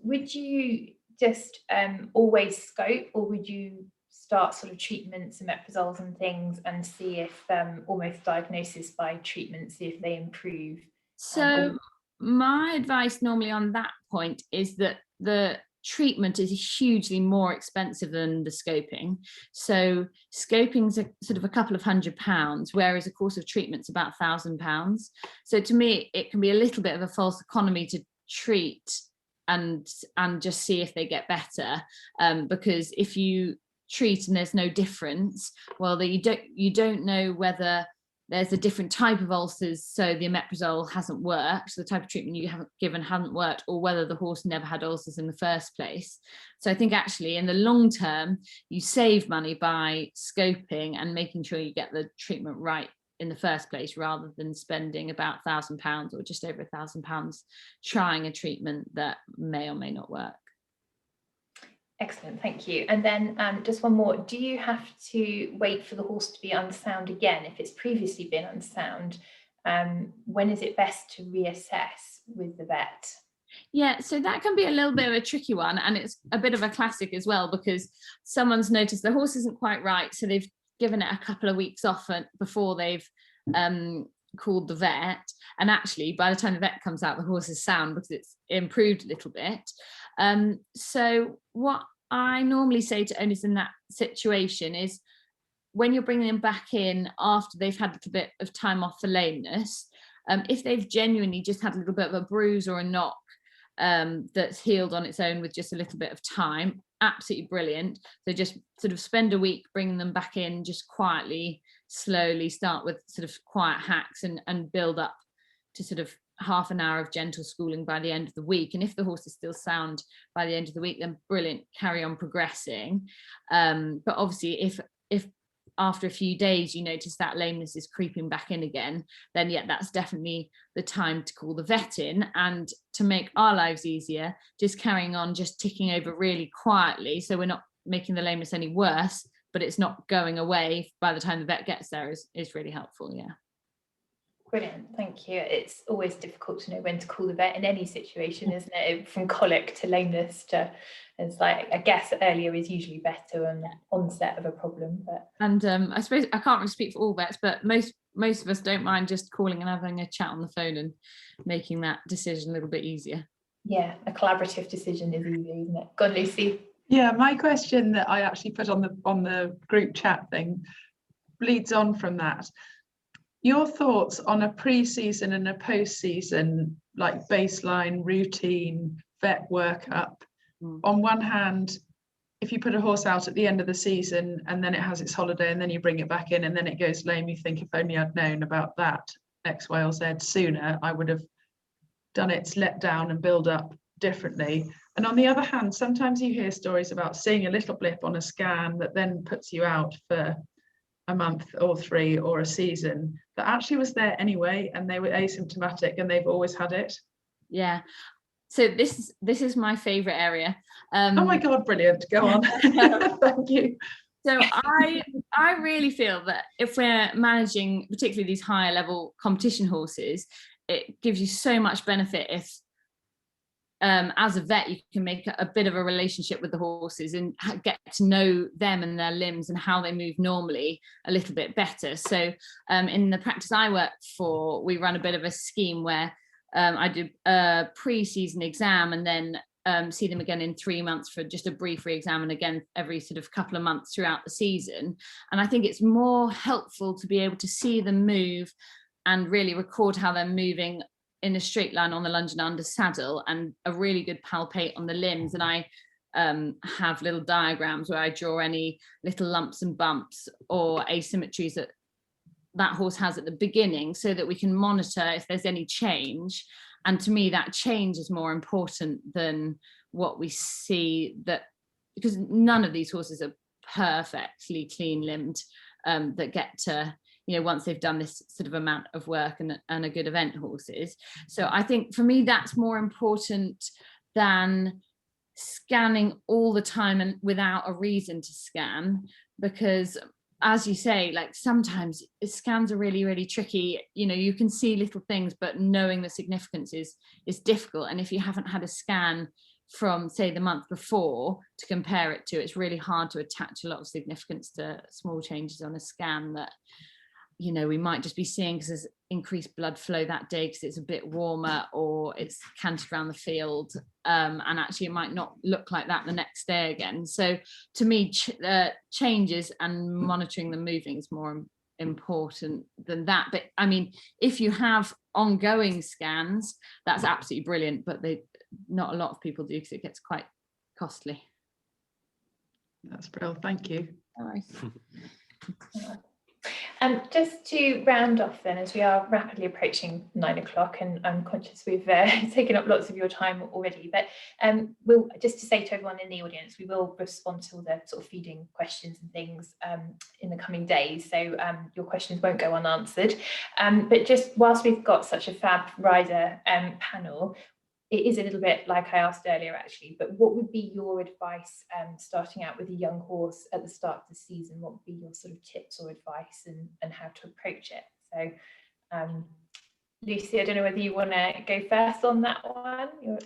Would you just always scope, or would you start sort of treatments and 𝗿𝗶𝗱𝗲𝗍 and things and see if almost diagnosis by treatment, see if they improve? So my advice normally on that point is that the treatment is hugely more expensive than the scoping. So scoping's sort of a couple of £100, whereas a course of treatment's about £1,000. So to me, it can be a little bit of a false economy to treat and just see if they get better, because if you treat and there's no difference, well, you don't know whether there's a different type of ulcers, so the 𝗿𝗿𝗱𝗲𝗍 hasn't worked, so the type of treatment you haven't given hasn't worked, or whether the horse never had ulcers in the first place. So I think actually in the long term, you save money by scoping and making sure you get the treatment right in the first place, rather than spending about £1,000 or just over £1,000 trying a treatment that may or may not work. Excellent, thank you. And then just one more, do you have to wait for the horse to be unsound again if it's previously been unsound? When is it best to reassess with the vet? Yeah, so that can be a little bit of a tricky one, and it's a bit of a classic as well, because someone's noticed the horse isn't quite right, so they've given it a couple of weeks off before they've called the vet, and actually by the time the vet comes out, the horse is sound because it's improved a little bit. So what I normally say to owners in that situation is, when you're bringing them back in after they've had a little bit of time off for lameness, if they've genuinely just had a little bit of a bruise or a knock that's healed on its own with just a little bit of time, absolutely brilliant. So just sort of spend a week bringing them back in, just quietly, slowly, start with sort of quiet hacks and build up to sort of half an hour of gentle schooling by the end of the week. And if the horse is still sound by the end of the week, then brilliant, carry on progressing. But obviously if after a few days you notice that lameness is creeping back in again, then yeah, that's definitely the time to call the vet in. And to make our lives easier, just carrying on, just ticking over really quietly, so we're not making the lameness any worse, but it's not going away by the time the vet gets there, is really helpful. Yeah. Brilliant, thank you. It's always difficult to know when to call the vet in any situation, isn't it? From colic to lameness to, it's like, I guess earlier is usually better on onset of a problem. But and I suppose I can't really speak for all vets, but most of us don't mind just calling and having a chat on the phone and making that decision a little bit easier. Yeah, a collaborative decision is easy, isn't it? Go on, Lucy. Yeah, my question that I actually put on the group chat thing leads on from that. Your thoughts on a pre-season and a post-season, like baseline, routine, vet workup. On one hand, if you put a horse out at the end of the season and then it has its holiday and then you bring it back in and then it goes lame, you think, if only I'd known about that X, Y, or Z sooner, I would have done its let down and build up differently. And on the other hand, sometimes you hear stories about seeing a little blip on a scan that then puts you out for a month or 3 or a season that actually was there anyway, and they were asymptomatic and they've always had it. Yeah, so this is my favorite area. Oh my god, brilliant, go on. Thank you. So I really feel that if we're managing particularly these higher level competition horses, it gives you so much benefit if as a vet you can make a bit of a relationship with the horses and get to know them and their limbs and how they move normally a little bit better. So in the practice I work for, we run a bit of a scheme where I do a pre-season exam and then see them again in 3 months for just a brief re-exam, and again every sort of couple of months throughout the season. And I think it's more helpful to be able to see them move and really record how they're moving in a straight line on the lunge and under saddle, and a really good palpate on the limbs. And I have little diagrams where I draw any little lumps and bumps or asymmetries that horse has at the beginning, so that we can monitor if there's any change. And to me, that change is more important than what we see, that because none of these horses are perfectly clean limbed that get to you know, once they've done this sort of amount of work and are good event horses. So I think for me that's more important than scanning all the time and without a reason to scan, because as you say, like sometimes scans are really, really tricky. You know, you can see little things, but knowing the significance is difficult. And if you haven't had a scan from, say, the month before to compare it to, it's really hard to attach a lot of significance to small changes on a scan that, you know, we might just be seeing because there's increased blood flow that day because it's a bit warmer or it's canted around the field, and actually it might not look like that the next day again. So to me, changes and monitoring them moving is more important than that. But I mean, if you have ongoing scans, that's absolutely brilliant, but not a lot of people do because it gets quite costly. That's brilliant, thank you. All right. Just to round off then, as we are rapidly approaching 9 o'clock, and I'm conscious we've taken up lots of your time already, but we'll just to say to everyone in the audience, we will respond to all the sort of feeding questions and things in the coming days, so your questions won't go unanswered. But just whilst we've got such a fab rider panel, it is a little bit like I asked earlier actually, but what would be your advice starting out with a young horse at the start of the season? What would be your sort of tips or advice and how to approach it? So Lucy, I don't know whether you want to go first on that one.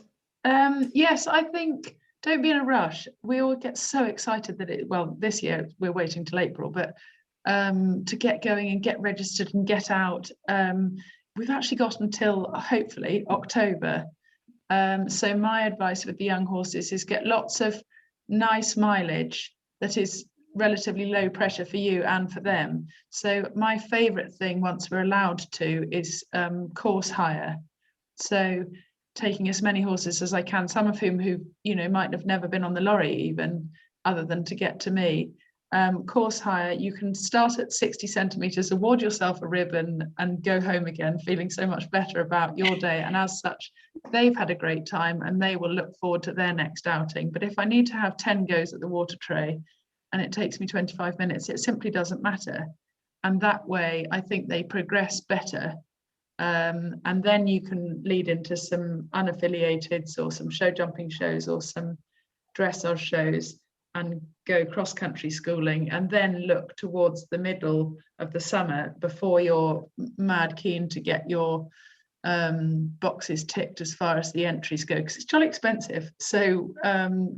Yes, I think don't be in a rush. We all get so excited that this year we're waiting till April, but to get going and get registered and get out, we've actually got until hopefully October. So my advice with the young horses is get lots of nice mileage that is relatively low pressure for you and for them. So my favourite thing, once we're allowed to, is course hire. So taking as many horses as I can, some of whom who might have never been on the lorry even, other than to get to me. Course hire, you can start at 60 centimetres, award yourself a ribbon and go home again feeling so much better about your day, and as such they've had a great time and they will look forward to their next outing. But if I need to have 10 goes at the water tray and it takes me 25 minutes, it simply doesn't matter, and that way I think they progress better. And then you can lead into some unaffiliated or some show jumping shows or some dressage shows and go cross-country schooling, and then look towards the middle of the summer before you're mad keen to get your boxes ticked as far as the entries go, because it's jolly expensive. So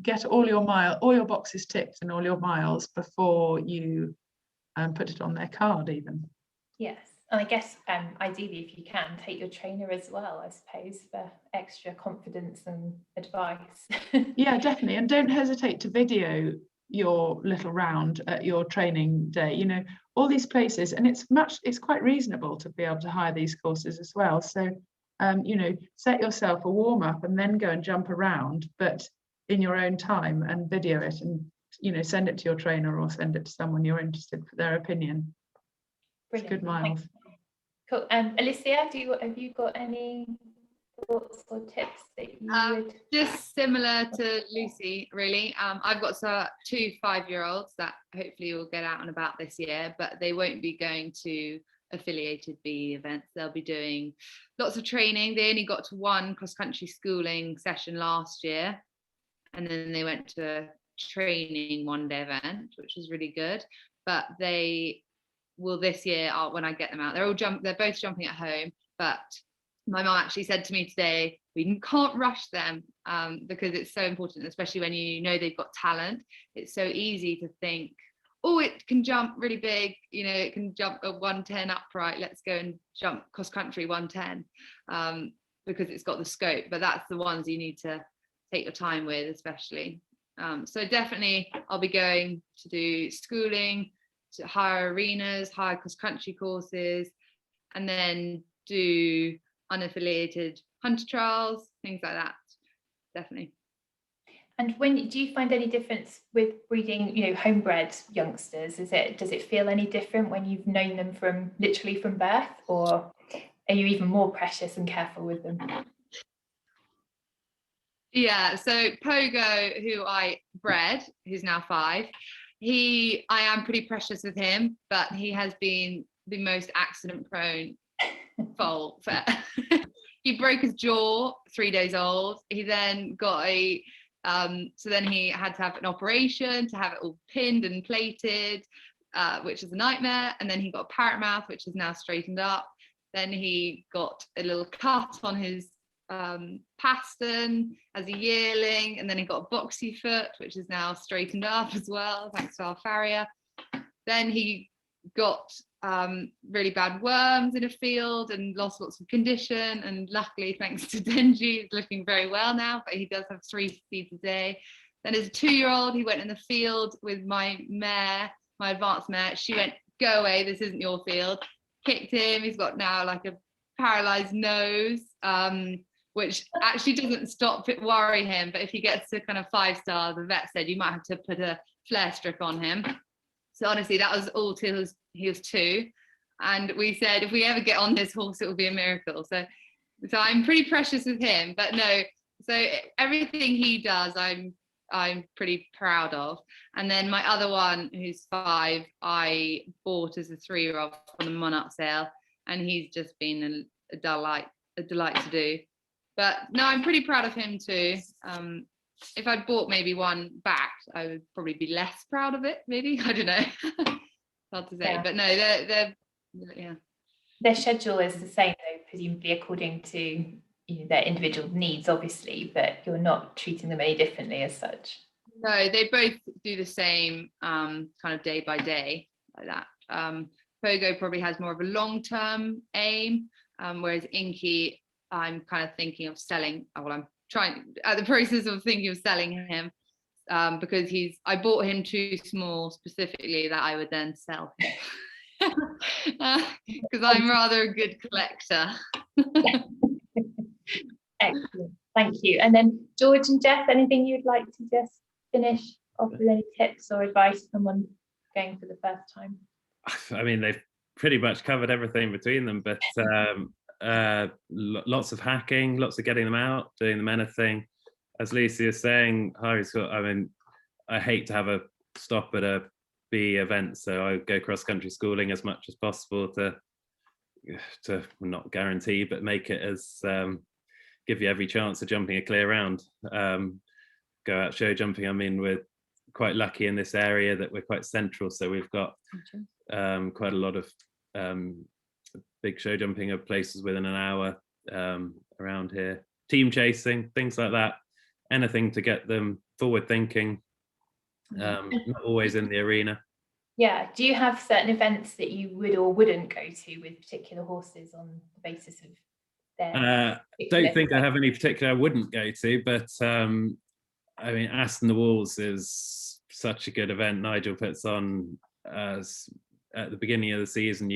get all your boxes ticked and all your miles before you put it on their card even. Yes, and I guess ideally if you can take your trainer as well, I suppose, for extra confidence and advice. Yeah, definitely, and don't hesitate to video your little round at your training day. All these places, and it's quite reasonable to be able to hire these courses as well. So set yourself a warm-up and then go and jump around, but in your own time, and video it and send it to your trainer or send it to someone you're interested for their opinion. Brilliant. It's good miles. Cool. Alicia, have you got any thoughts or tips that you would? Just similar to Lucy, really. I've got 2 5-year-olds that hopefully will get out and about this year, but they won't be going to affiliated B events. They'll be doing lots of training. They only got to 1 cross-country schooling session last year, and then they went to a training 1-day event, which was really good. But they will this year, when I get them out, they're both jumping at home, but my mum actually said to me today, we can't rush them because it's so important, especially when they've got talent. It's so easy to think, oh, it can jump really big, it can jump a 110 upright, let's go and jump cross country 110 because it's got the scope. But that's the ones you need to take your time with, especially. So definitely I'll be going to do schooling, to hire arenas, hire cross country courses, and then do unaffiliated hunter trials, things like that. Definitely. And do you find any difference with breeding, homebred youngsters? Does it feel any different when you've known them literally from birth, or are you even more precious and careful with them? Yeah, so Pogo, who I bred, who's now 5, I am pretty precious with him, but he has been the most accident prone foal. He broke his jaw 3 days old. He then got so then he had to have an operation to have it all pinned and plated, which is a nightmare. And then he got a parrot mouth, which is now straightened up. Then he got a little cut on his pastern as a yearling, and then he got a boxy foot, which is now straightened up as well, thanks to our farrier. Then he got really bad worms in a field and lost lots of condition, and luckily thanks to Dengie, he's looking very well now, but he does have 3 feeds a day. Then as a 2-year-old, he went in the field with my mare, my advanced mare. She went, "Go away, this isn't your field," kicked him. He's got now like a paralyzed nose, which actually doesn't stop it worry him, but if he gets to kind of 5-star, the vet said you might have to put a flare strip on him. So honestly, that was all till he was 2, and we said if we ever get on this horse, it will be a miracle. So I'm pretty precious with him, but no. So everything he does, I'm pretty proud of. And then my other one, who's 5, I bought as a 3-year-old from the Monarch sale, and he's just been a delight to do. But no, I'm pretty proud of him too. If I'd bought maybe one back, I would probably be less proud of it, maybe. I don't know. Hard to say. Yeah. But no, they're yeah. Their schedule is the same though, presumably according to their individual needs, obviously, but you're not treating them any differently as such. No, they both do the same kind of day by day like that. Pogo probably has more of a long-term aim, whereas Inky, I'm kind of thinking of selling. Well, I'm trying at the process of thinking of selling him because I bought him too small specifically that I would then sell him because I'm rather a good collector. Excellent, thank you. And then George and Jess, anything you'd like to just finish off with, any tips or advice for someone going for the first time? I mean, they've pretty much covered everything between them, but lots of hacking, lots of getting them out, doing the menor thing. As Alicia is saying, I mean, I hate to have a stop at a B event, so I go cross-country schooling as much as possible to not guarantee, but make it as give you every chance of jumping a clear round. Go out show jumping. I mean, we're quite lucky in this area that we're quite central, so we've got quite a lot of big show jumping of places within an hour around here. Team chasing, things like that. Anything to get them forward thinking, not always in the arena. Yeah, do you have certain events that you would or wouldn't go to with particular horses on the basis of their don't think I have any particular I wouldn't go to, but I mean, Aston the Walls is such a good event. Nigel puts on at the beginning of the season,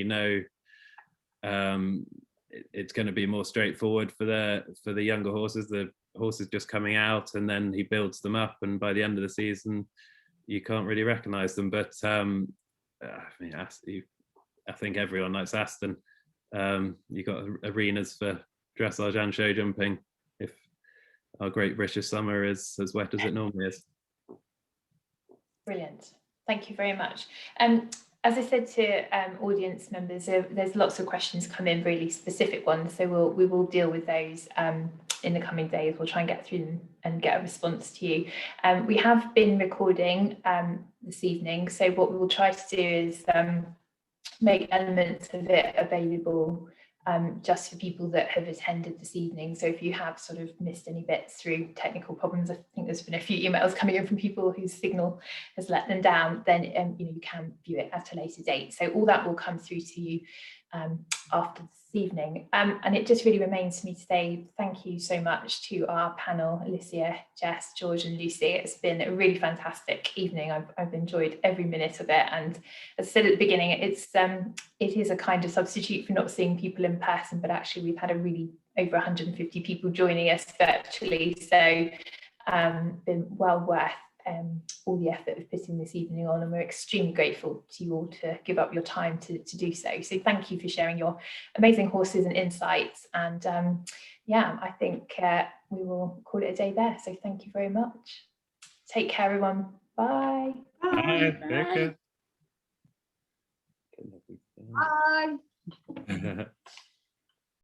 it's going to be more straightforward for the younger horses. The horses just coming out, and then he builds them up, and by the end of the season you can't really recognize them. But I mean, I think everyone likes Aston. You got arenas for dressage and show jumping if our Great British Summer is as wet as it normally is. Brilliant, thank you very much. As I said to audience members, there's lots of questions come in, really specific ones, so we will deal with those in the coming days. We'll try and get through them and get a response to you. We have been recording this evening, so what we will try to do is make elements of it available just for people that have attended this evening. So if you have sort of missed any bits through technical problems, I think there's been a few emails coming in from people whose signal has let them down, then you can view it at a later date. So all that will come through to you after this evening. And it just really remains for me to say thank you so much to our panel, Alicia, Jess, George and Lucy. It's been a really fantastic evening. I've enjoyed every minute of it. And as I said at the beginning, it is a kind of substitute for not seeing people in person, but actually we've had over 150 people joining us virtually. So been well worth all the effort of putting this evening on, and we're extremely grateful to you all to give up your time to do so. So thank you for sharing your amazing horses and insights, and yeah, I think we will call it a day there. So thank you very much. Take care, everyone. Bye. Bye. Bye. Bye.